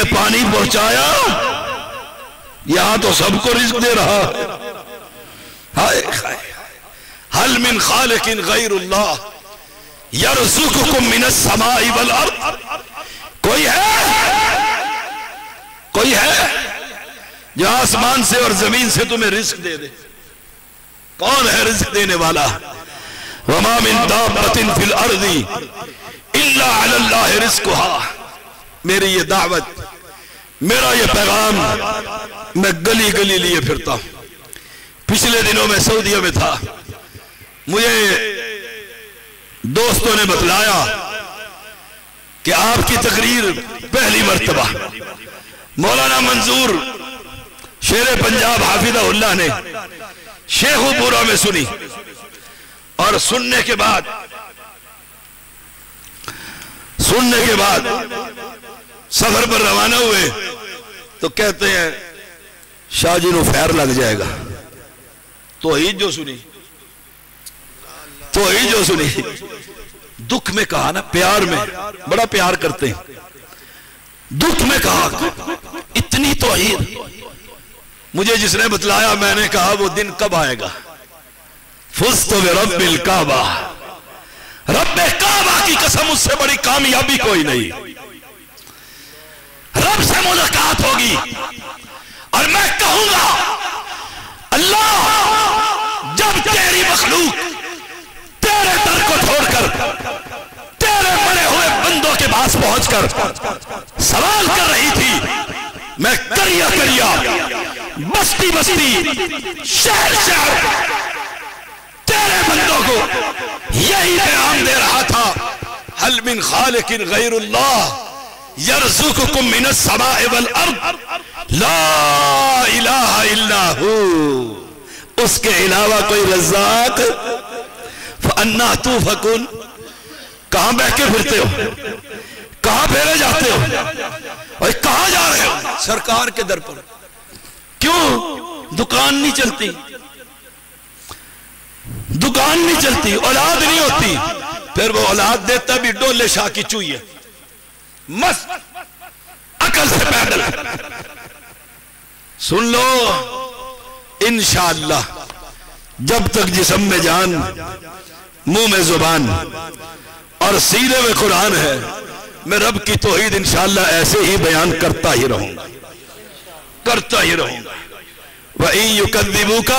نے پانی پہنچایا، یہاں تو سب کو رزق دے رہا ہے۔ حل من خالق غیر اللہ یرزقکم من السماء والارض، کوئی ہے جو آسمان سے اور زمین سے تمہیں رزق دے دے؟ کون ہے رزق دینے والا؟ وما من دابۃ فی الارض الا علی اللہ رزقها۔ میری یہ دعوت، میرا یہ پیغام میں گلی گلی لیے پھرتا ہوں۔ پچھلے دنوں میں سعودیہ میں تھا، مجھے دوستوں نے بتلایا کہ آپ کی تقریر پہلی مرتبہ مولانا منظور شیر پنجاب حافظہ اللہ نے شیخو پورا میں سنی، اور سننے کے بعد سفر پر روانہ ہوئے تو کہتے ہیں شاہ جی نو فیر لگ جائے گا۔ توحید جو سنی دکھ میں کہا نا، پیار میں بڑا پیار کرتے ہیں، دکھ میں کہا اتنی توحید۔ مجھے جس نے بتلایا، میں نے کہا وہ دن کب آئے گا؟ فزت برب الکعبہ، رب کعبہ کی قسم اس سے بڑی کامیابی کوئی نہیں۔ رب سے ملاقات ہوگی اور میں کہوں گا اللہ جب تیری مخلوق تیرے در کو چھوڑ کر تیرے بڑے ہوئے بندوں کے پاس پہنچ کر سوال کر رہی تھی، میں کریا بستی شہر تیرے بندوں کو یہی پیغام دے رہا تھا، حل من خالق غیر اللہ یرزقکم من السماء والارض لا الہ الا ہو، اس کے علاوہ کوئی رزاق فَأَنَّا تُوفَكُونَ۔ کہاں بہ کے پھرتے ہو؟ کہاں پھیرے جاتے ہو؟ اور کہاں جا رہے ہو؟ سرکار کے در پر۔ کیوں دکان نہیں چلتی؟ دکان نہیں چلتی، اولاد نہیں ہوتی، پھر وہ اولاد دیتا بھی ڈولے شاہ کی چوئی ہے، مست عقل سے پیدل۔ سن لو انشاءاللہ جب تک جسم میں جان، منہ میں زبان اور سینے میں قرآن ہے، میں رب کی توحید انشاءاللہ ایسے ہی بیان کرتا ہی رہوں گا۔ وَإِن يُكَذِّبُوكَ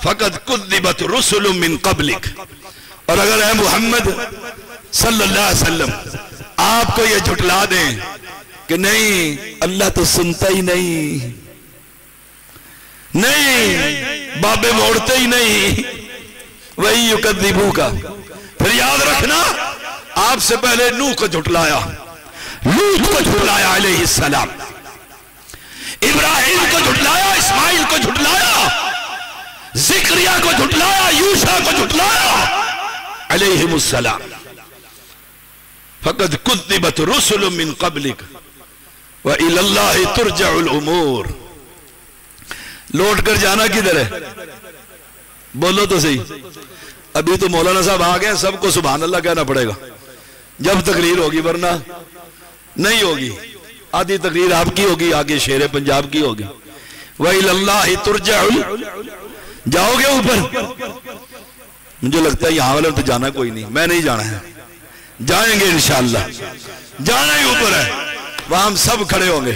فَقَدْ كُذِّبَتْ رُسُلٌ مِّن قَبْلِكَ۔ اور اگر اے محمد صلی اللہ علیہ وسلم آپ کو یہ جھٹلا دیں کہ نہیں اللہ تو سنتا ہی نہیں، بابے موڑتے ہی نہیں، وہی یکذبوک، پھر یاد رکھنا آپ سے پہلے نوح کو جھٹلایا، لوط کو جھٹلایا علیہ السلام، ابراہیم کو جھٹلایا، اسماعیل کو جھٹلایا، زکریا کو جھٹلایا، یوشع کو جھٹلایا علیہم السلام۔ فقد کذبت رسل من قبلک وإلی اللہ ترجع الامور۔ لوٹ کر جانا کدھر ہے؟ بولو تو صحیح۔ ابھی تو مولانا صاحب آ گئے، سب کو سبحان اللہ کہنا پڑے گا جب تقریر ہوگی، ورنہ نہیں ہوگی۔ آدھی تقریر آپ کی ہوگی، آگے شیر پنجاب کی ہوگی۔ وَإِلَى اللَّهِ تُرْجَعُ، جاؤ گے اوپر؟ مجھے لگتا ہے یہاں والے تو جانا کوئی نہیں، میں نہیں جانا ہے، جائیں گے انشاءاللہ، جانا ہی اوپر ہے۔ وہاں ہم سب کھڑے ہوں گے،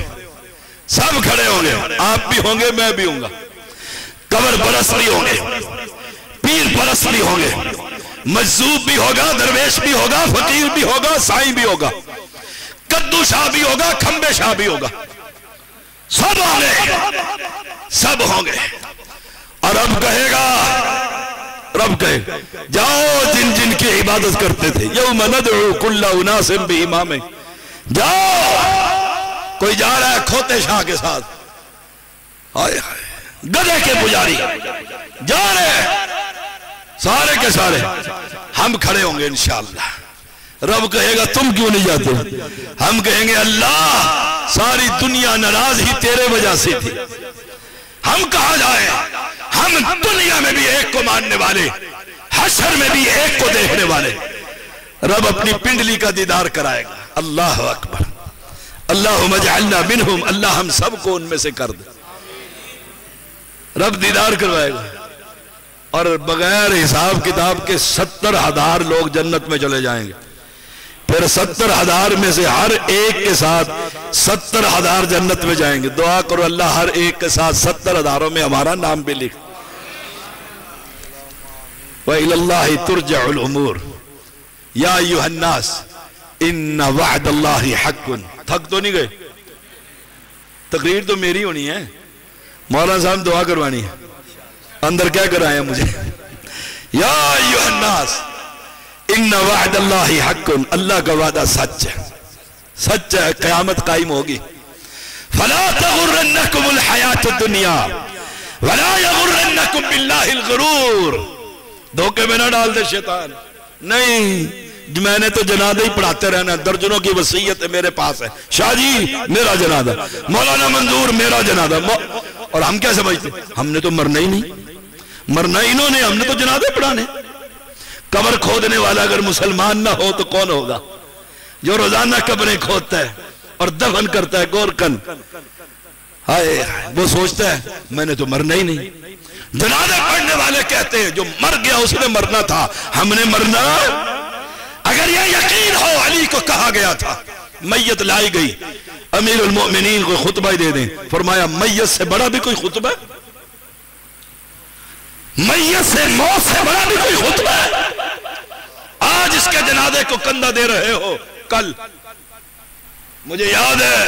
سب کھڑے ہوں گے، آپ بھی ہوں گے، میں بھی ہوں گا، قبر پرست بھی ہوں گے، پیر پرست بھی ہوں گے، مجذوب بھی ہوگا، درویش بھی ہوگا، فقیر بھی ہوگا، سائیں بھی ہوگا، کدو شاہ بھی ہوگا، کھمبے شاہ بھی ہوگا، سب ہوں گے، سب ہوں گے۔ اور رب کہے گا، جاؤ جن جن کی عبادت کرتے تھے، یوم ندعو کل اناس بامام، جاؤ۔ کوئی جا رہا ہے کھوتے شاہ کے ساتھ، گدھے کے پجاری جا رہے ہیں، سارے کے سارے، ہم کھڑے ہوں گے انشاءاللہ۔ رب کہے گا تم کیوں نہیں جاتے؟ ہم کہیں گے اللہ ساری دنیا ناراض ہی تیرے وجہ سے تھی، ہم کہاں جائیں؟ ہم دنیا میں بھی ایک کو ماننے والے، حشر میں بھی ایک کو دیکھنے والے۔ رب اپنی پنڈلی کا دیدار کرائے گا۔ اللہ اکبر، اللہم اجعلنا منہم، اللہ ہم سب کو ان میں سے کر دے۔ رب دیدار کروائے گا، اور بغیر حساب کتاب کے 70,000 لوگ جنت میں چلے جائیں گے، پھر 70,000 میں سے ہر ایک کے ساتھ 70,000 جنت میں جائیں گے۔ دعا کرو اللہ ہر ایک کے ساتھ 70,000 میں ہمارا نام بھی لکھ۔ وَإِلَى اللَّهِ تُرْجَعُ الْأُمُورِ یا ایھا الناس ان وعد اللہ حق۔ تھک تو نہیں گئے؟ تقریر تو میری ہونی ہے، مولانا صاحب دعا کروانی ہے، اندر کیا کرائیں مجھے؟ یا ایھا الناس ان وعد اللہ حق، اللہ کا وعدہ سچ ہے، سچ ہے، قیامت قائم ہوگی۔ فلا تغرنکم الحیات الدنیا ولا یغرنکم باللہ الغرور، دھوکے میں نہ ڈال دے شیطان۔ نہیں، میں نے تو جنازہ ہی پڑھاتے رہنا، درجنوں کی وصیت میرے پاس ہے، شاہ جی میرا جنازہ، مولانا منظور میرا جنازہ، اور ہم کیا سمجھتے؟ ہم نے تو مرنا ہی نہیں، مرنا انہوں نے، ہم نے تو جنازے پڑھانے۔ قبر کھودنے والا اگر مسلمان نہ ہو تو کون ہوگا؟ جو روزانہ قبریں کھودتا ہے اور دفن کرتا ہے گورکن، ہائے وہ سوچتا ہے میں نے تو مرنا ہی نہیں۔ جنازے پڑھنے والے کہتے ہیں جو مر گیا اس نے مرنا تھا، ہم نے مرنا۔ اگر یہ یقین ہو، علی کو کہا گیا تھا، میت لائی گئی، امیر المؤمنین کو خطبہ دے دیں، فرمایا میت سے بڑا بھی کوئی خطبہ ہے؟ میت سے، موت سے بڑا بھی کوئی خطبہ ہے؟ آج اس کے جنازے کو کندھا دے رہے ہو، کل مجھے یاد ہے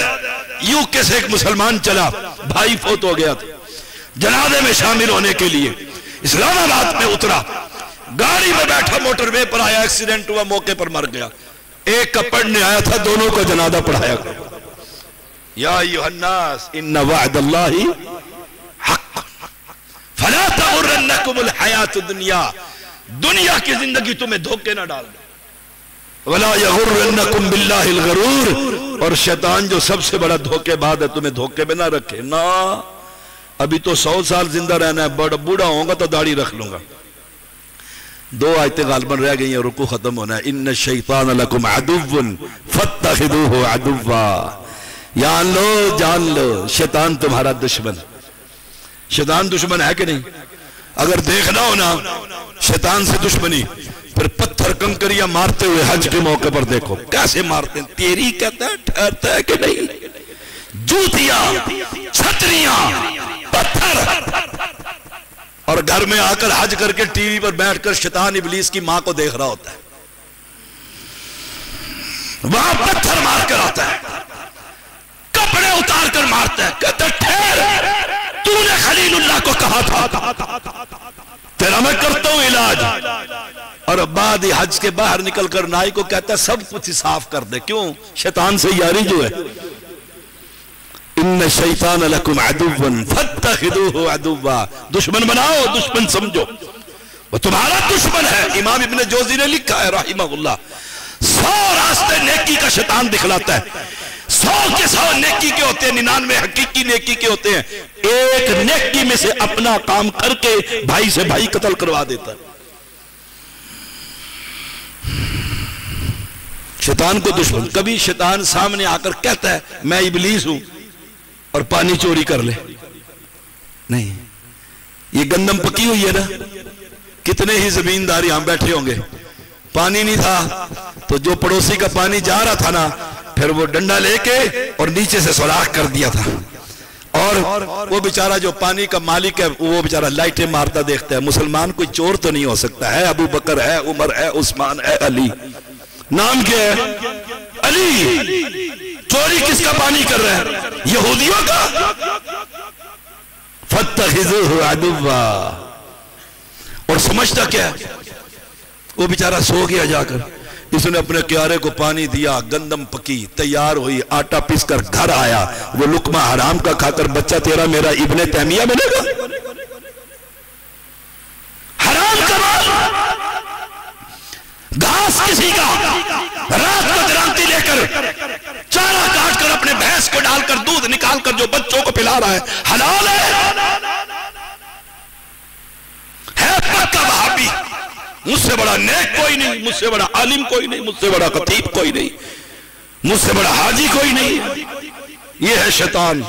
یو کے سے ایک مسلمان چلا، بھائی فوت ہو گیا تھا، جنازے میں شامل ہونے کے لیے اسلام آباد میں اترا، گاڑی میں بیٹھا، موٹر وے پر آیا، ایکسیڈنٹ ہوا، موقع پر مر گیا۔ ایک کا پڑھنے آیا تھا، دونوں کا جنازہ پڑھایا گیا۔ یا ایھا الناس ان وعد اللہ حق فلا تغرنکم الحیات الدنیا، دنیا کی زندگی تمہیں دھوکے نہ ڈال دے، ولا یغرنکم باللہ الغرور، اور شیطان جو سب سے بڑا دھوکے بعد ہے تمہیں دھوکے میں نہ رکھے۔ نا ابھی تو 100 سال زندہ رہنا ہے، بوڑھا ہوں گا تو داڑھی رکھ لوں گا۔ 2 آیتیں غالباً رہ گئی ہیں، رکوع ختم ہونا ہے۔ ان الشیطان لکم عدو فاتخذوہ عدوا، جان لو شیطان تمہارا دشمن۔ شیطان دشمن ہے کہ نہیں؟ اگر دیکھنا ہو نا شیطان سے دشمنی، پھر پتھر کنکریاں مارتے ہوئے حج کے موقع پر دیکھو کیسے مارتے ہیں، تیری کہتا ہے، ٹھہرتا ہے کہ نہیں؟ جوتیاں، چھتریاں، پتھر، اور گھر میں آ کر حج کر کے ٹی وی پر بیٹھ کر شیطان ابلیس کی ماں کو دیکھ رہا ہوتا ہے، وہاں پتھر مار کر آتا ہے، کپڑے اتار کر مارتا ہے، کہتا ہے ٹھہر، تو نے خلیل اللہ کو کہا تھا تیرا میں کرتا ہوں علاج، اور بعد حج کے باہر نکل کر نائی کو کہتا ہے سب کچھ صاف کر دے۔ کیوں؟ شیطان سے یاری جو ہے۔ ان الشیطان لکم عدو فاتخذوہ عدوا، دشمن بناؤ، دشمن سمجھو، وہ تمہارا دشمن ہے۔ امام ابن جوزی نے لکھا ہے رحمہ اللہ، 100 راستے نیکی کا شیطان دکھلاتا ہے، 100 کے 100 نیکی کے ہوتے ہیں، 99 حقیقی نیکی کے ہوتے ہیں، ایک نیکی میں سے اپنا کام کر کے بھائی سے بھائی قتل کروا دیتا ہے۔ شیطان کو دشمن، کبھی شیطان سامنے آ کر کہتا ہے میں ابلیس ہوں اور پانی چوری کر لے؟ نہیں، یہ گندم پکی ہوئی ہے نا، کتنے ہی زمیندار یہاں بیٹھے ہوں گے، پانی نہیں تھا تو جو پڑوسی کا پانی جا رہا تھا نا، پھر وہ ڈنڈا لے کے اور نیچے سے سوراخ کر دیا تھا، اور وہ بیچارہ جو پانی کا مالک ہے وہ بیچارہ لائٹیں مارتا دیکھتا ہے۔ مسلمان کوئی چور تو نہیں ہو سکتا ہے، ابو بکر ہے، عمر ہے، عثمان ہے، علی، نام کیا ہے؟ علی۔ چوری کس کا پانی کر رہے ہیں؟ یہودیوں کا۔ فاتخذوہ عدوا، اور سمجھتا کیا ہے؟ وہ بیچارہ سو گیا جا کر، اس نے اپنے کیارے کو پانی دیا، گندم پکی، تیار ہوئی، آٹا پیس کر گھر آیا، وہ لقمہ حرام کا کھا کر بچہ تیرا میرا ابن تیمیہ بنے گا؟ حرام کا مال، گھاس کسی کا، رات کو درانتی لے کر چارہ کاٹ کر اپنے بھینس کو ڈال کر دودھ نکال کر جو بچوں کو پلا رہا ہے، حلال ہے پکا وہابی۔ مجھ سے بڑا نیک کوئی نہیں، مجھ سے بڑا عالم کوئی نہیں، مجھ سے بڑا خطیب کوئی نہیں، مجھ سے بڑا حاجی کوئی نہیں. یہ ہے شیطان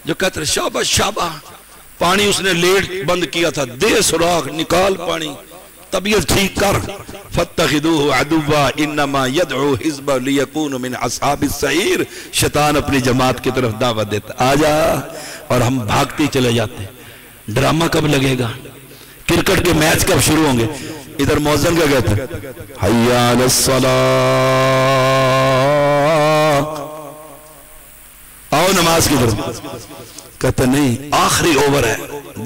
جو کہتے ہیں شابہ شابہ. پانی اس نے لیٹ بند کیا تھا، دے سراغ، نکال پانی، طبیعت ٹھیک کر. فَاتَّخِذُوهُ عَدُوًّا إِنَّمَا يَدْعُو حِزْبًا لِيَكُونُ مِنْ أَصْحَابِ السَّعِيرِ. شیطان اپنی جماعت کی طرف دعوت دیتا، آجا، اور ہم بھاگتے چلے جاتے. ڈرامہ کب لگے گا؟ کرکٹ کے میچ کب شروع ہوں گے؟ ادھر موزن کیا کہتے ہیں؟ حَيَّ عَلَى الصَّلَاةِ، آؤ نماز کی طرف. کہتے نہیں، آخری اوور ہے،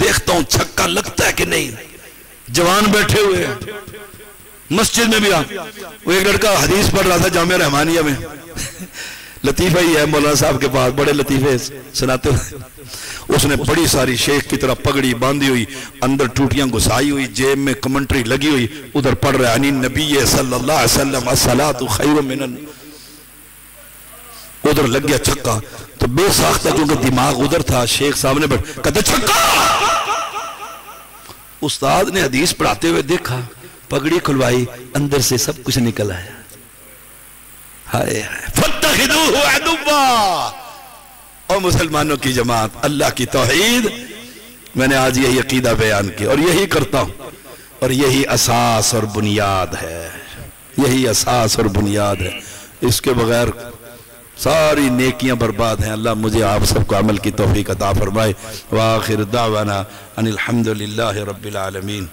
دیکھتا ہوں چھکا لگتا ہے کہ نہیں. جوان بیٹھے ہوئے ہیں مسجد میں بھی. وہ ایک لڑکا حدیث پڑھ رہا تھا جامعہ رحمانیہ میں. لطیفہ ہی ہے مولانا صاحب کے پاس، بڑے لطیفے سناتے ہیں. اس نے بڑی ساری شیخ کی طرح پگڑی باندھی ہوئی، اندر ٹوٹیاں گھسائی ہوئی، جیب میں کمنٹری لگی ہوئی، ادھر پڑھ رہا ہے انی نبی صلی اللہ علیہ وسلم الصلاۃ خیر من النوم. ادھر لگ گیا چھکا تو بے ساختہ کیونکہ دماغ ادھر تھا. شیخ صاحب نے کہتے چھکا. استاد نے حدیث پڑھاتے ہوئے دیکھا، پگڑی کھلوائی، اندر سے سب کچھ نکل آیا. ہائے فَاتَّخِذُوهُ عَدُوًّا. اور مسلمانوں کی جماعت، اللہ کی توحید. میں نے آج یہی عقیدہ بیان کیا اور یہی کرتا ہوں، اور یہی اساس اور بنیاد ہے. یہی اساس اور بنیاد ہے. اس کے بغیر ساری نیکیاں برباد ہیں. اللہ مجھے آپ سب کو عمل کی توفیق عطا فرمائے. وآخر دعوانا ان الحمدللہ رب العالمین.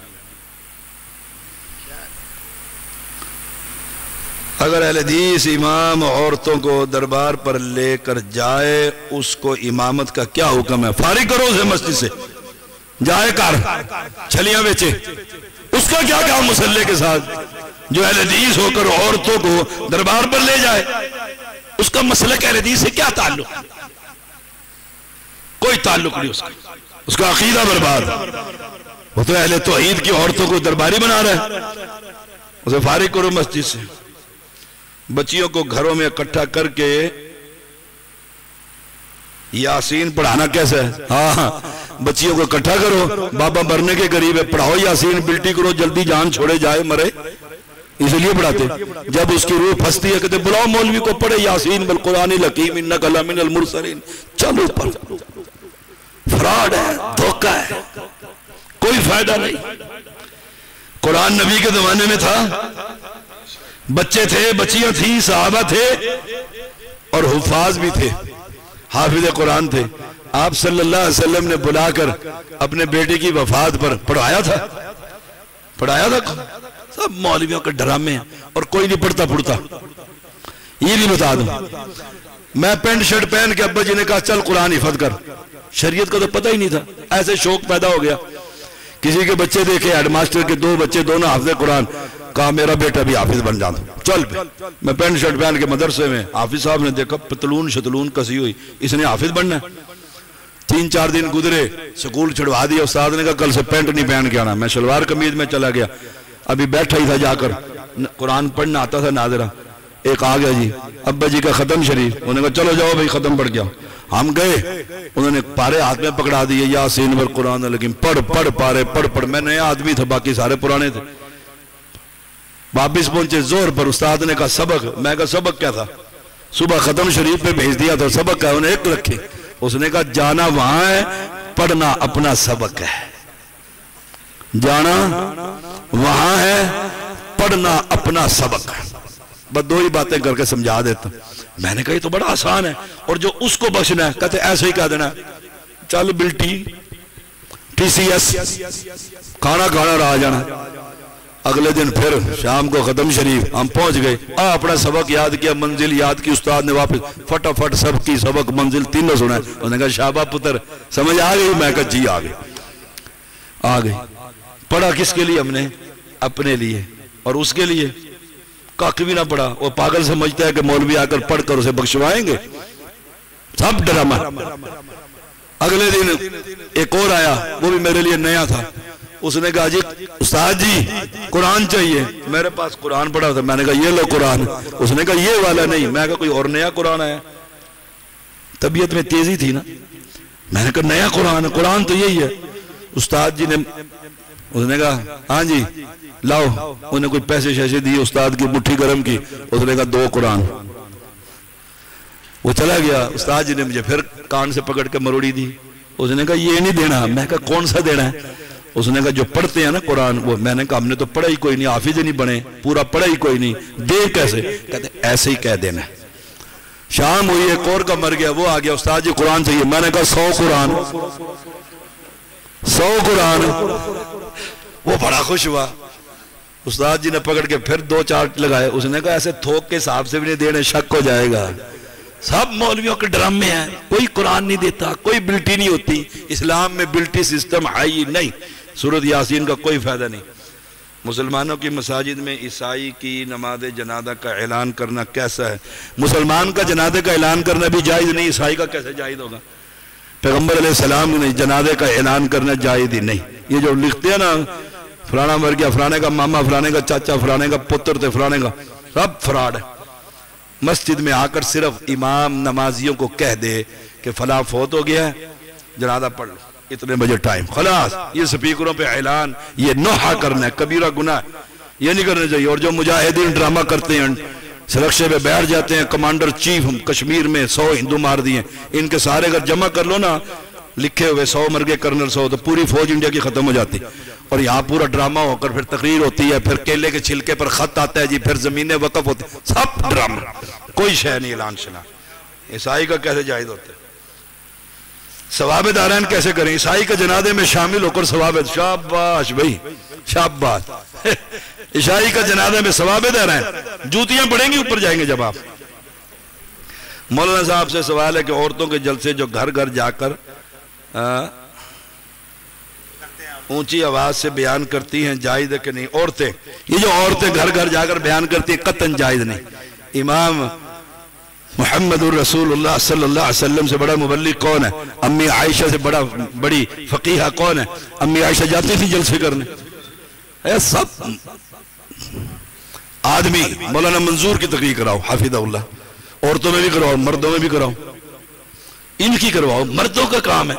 اگر اہل حدیث امام عورتوں کو دربار پر لے کر جائے، اس کو امامت کا کیا حکم ہے؟ فارغ کرو اسے مسجد سے، جائے کر چھلیاں بیچے. اس کا کیا کام مسلح کے ساتھ؟ جو اہل حدیث ہو کر عورتوں کو دربار پر لے جائے، اس کا مسلک اہل حدیث سے کیا تعلق؟ کوئی تعلق نہیں. اس کا عقیدہ برباد. وہ تو اہل توحید کی عورتوں کو درباری بنا رہا ہے. اسے فارغ کرو مسجد سے. بچیوں کو گھروں میں اکٹھا کر کے یاسین پڑھانا کیسا ہے؟ ہاں، بچیوں کو اکٹھا کرو، بابا مرنے کے قریب ہے، پڑھاؤ یاسین، بلٹی کرو، جلدی جان چھوڑے جائے مرے. اس لیے پڑھاتے. جب اس کی روح پھنستی ہے کہتے بلاؤ مولوی کو، پڑھے یاسین بالقرآن الحکیم انک لمن المرسلین. چلو پڑھ. فراڈ ہے، دھوکہ ہے، کوئی فائدہ نہیں. قرآن نبی کے زمانے میں تھا، بچے تھے، بچیاں تھیں، صحابہ تھے اور حفاظ بھی تھے، حافظ قرآن تھے. آپ صلی اللہ علیہ وسلم نے بلا کر اپنے بیٹے کی وفات پر پڑھایا تھا. سب مولویوں کے ڈرامے ہیں اور کوئی نہیں پڑھتا پڑھتا. یہ بھی بتا دوں، میں پینٹ شرٹ پہن کے ابا جی نے کہا چل قرآن حفظ کر. شریعت کا تو پتہ ہی نہیں تھا، ایسے شوق پیدا ہو گیا. کسی کے بچے دیکھے، ہیڈ ماسٹر کے 2 بچے دونوں حافظ قرآن، کہا میرا بیٹا بھی حافظ بن جاتا. چل میں پینٹ شرٹ پہن کے مدرسے میں، حافظ صاحب نے دیکھا پتلون شتلون کسی ہوئی، اس نے حافظ بننا ہے. 3-4 دن گزرے، سکول چھڑوا دیا. استاد نے کہا کل سے پینٹ نہیں پہن کے آنا. میں شلوار قمیض میں چلا گیا. ابھی بیٹھا ہی تھا، جا کر قرآن پڑھنا آتا تھا ناظرہ. ایک آ گیا جی، ابا جی کا ختم شریف. انہوں نے کہا چلو جاؤ بھائی ختم پڑھ گیا. ہم گئے، انہوں نے پارے ہاتھ میں پکڑا دیے، یاسین والقرآن الحکیم پڑھ پارے پڑھ. میں نیا آدمی تھا، باقی سارے پرانے تھے. واپس پہنچے زور پر. استاد نے کہا سبق. میں کہا سبق کیا تھا؟ صبح ختم شریف پہ بھیج دیا تھا، سبق کا انہیں ایک رکھے. اس نے کہا جانا وہاں ہے، پڑھنا اپنا سبق ہے. جانا وہاں ہے، پڑھنا اپنا سبق ہے. بس 2 ہی باتیں کر کے سمجھا دیتا. میں نے کہا یہ تو بڑا آسان ہے. اور جو اس کو بخشنا ہے کہتے ایسے ہی کہہ دینا چل بلٹی TCS کھانا رہا جانا. اگلے دن پھر شام کو ختم شریف ہم پہنچ گئے. اپنا سبق یاد کیا، منزل یاد کی. استاد نے واپس فٹافٹ سب کی سبق منزل تینوں سنا. انہوں نے کہا شابہ پتر سمجھ آ گئی؟ میں کہا جی آ گئی. پڑھا کس کے لیے؟ ہم نے اپنے لیے. اور اس کے لیے کاک بھی نہ پڑھا. وہ پاگل سمجھتا ہے کہ مولوی آ کر پڑھ کر اسے بخشوائیں گے. سب ڈرامہ. اگلے دن ایک اور آیا، وہ بھی میرے لیے نیا تھا. اس نے کہا جی استاد جی قرآن چاہیے. میرے پاس قرآن پڑھا تھا. میں نے کہا یہ لو قرآن. اس نے کہا یہ والا نہیں. میں کہا کوئی اور نیا قرآن آیا. طبیعت میں تیزی تھی نا. میں نے کہا نیا قرآن تو یہی ہے. استاد جی نے اس نے کہا ہاں جی لاؤ. انہیں کوئی پیسے شیسے دیے، استاد کی مٹھی گرم کی. اس نے کہا 2 قرآن. وہ چلا گیا، استاد جی نے مجھے پھر کان سے پکڑ کے مروڑی دی. اس نے کہا یہ نہیں دینا. میں کہا کون سا دینا ہے؟ اس نے کہا جو پڑھتے ہیں نا قرآن وہ. میں نے کہا ہم نے تو پڑھا ہی کوئی نہیں، حافظ نہیں بنے، پورا پڑھا ہی کوئی نہیں، دے کیسے؟ کہتے ایسے ہی کہہ دینا. شام ہوئی، ایک اور کا مر گیا، وہ آ گیا، استاد جی قرآن چاہیے. میں نے کہا 100 قرآن 100 قرآن. وہ بڑا خوش ہوا. استاد جی نے پکڑ کے پھر 2 چارٹ لگائے. اس نے کہا ایسے تھوک کے حساب سے بھی نہیں دینے، شک ہو جائے گا. سب مولویوں کے ڈرامے ہیں، کوئی قرآن نہیں دیتا، کوئی بلٹی نہیں ہوتی. اسلام میں بلٹی سسٹم ہے ہی نہیں. سورۃ یاسین کا کوئی فائدہ نہیں. مسلمانوں کی مساجد میں عیسائی کی نماز جنازہ کا اعلان کرنا کیسا ہے؟ مسلمان کا جنازے کا اعلان کرنا بھی جائز نہیں، عیسائی کا کیسے جائز ہوگا؟ پیغمبر علیہ السلام نے جنازے کا اعلان کرنا جائز ہی نہیں. یہ جو لکھتے ہیں نا فلانا مر گیا، فلانے کا ماما، فلانے کا چاچا، فلانے کا پتر تھے، فلانے کا، سب فراڈ ہے. مسجد میں آ کر صرف امام نمازیوں کو کہہ دے کہ فلاں فوت ہو گیا ہے، جنازہ پڑھ لو، اتنے بجے ٹائم، خلاص. یہ سپیکروں پہ اعلان، یہ نوحہ کرنا ہے، کبیرہ گناہ، یہ نہیں کرنا چاہیے. اور جو مجاہدین ڈرامہ کرتے ہیں، سرخشے پہ بیٹھ جاتے ہیں، کمانڈر چیف کشمیر میں 100 ہندو مار دیے، ان کے سارے اگر جمع کر لو نا لکھے ہوئے 100 مر گئے کرنل 100، تو پوری فوج انڈیا کی ختم ہو جاتی. اور یہاں پورا ڈرامہ ہو کر پھر تقریر ہوتی ہے، پھر کیلے کے چھلکے پر خط آتا ہے جی، پھر زمینیں وقف ہوتی ہیں، سب ڈرامہ، کوئی شے نہیں اعلان شنا. عیسائی کا کیسے جائز ہوتا ہے؟ ثواب دارین کیسے کریں؟ عیسائی کے جنازے میں شامل ہو کر ثواب، شاباش بھائی شاباش. عیسائی کا جنازے میں ثواب دارین، جوتیاں پڑیں گی اوپر جائیں گے جب آپ. مولانا صاحب سے سوال ہے کہ عورتوں کے جلسے جو گھر گھر جا کر اونچی آواز سے بیان کرتی ہیں، جائز ہے کہ نہیں؟ عورتیں، یہ جو عورتیں گھر گھر جا کر بیان کرتی ہیں قطعاً جائز نہیں. امام محمد الرسول اللہ صلی اللہ علیہ وسلم سے بڑا مبلغ کون ہے؟ امی عائشہ سے بڑی فقیہہ کون ہے؟ امی عائشہ جاتی تھی جلسے کرنے. اے سب آدمی مولانا منظور کی تقریر کراؤ حافظہ اللہ، عورتوں میں بھی کراؤ، مردوں میں بھی کراؤ، ان کی کرواؤ. مردوں کا کام ہے،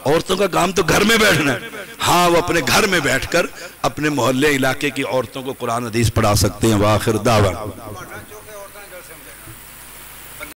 عورتوں کا کام تو گھر میں بیٹھنا ہے. ہاں وہ اپنے گھر میں بیٹھ کر اپنے محلے علاقے کی عورتوں کو قرآن حدیث پڑھا سکتے ہیں. وآخر دعوان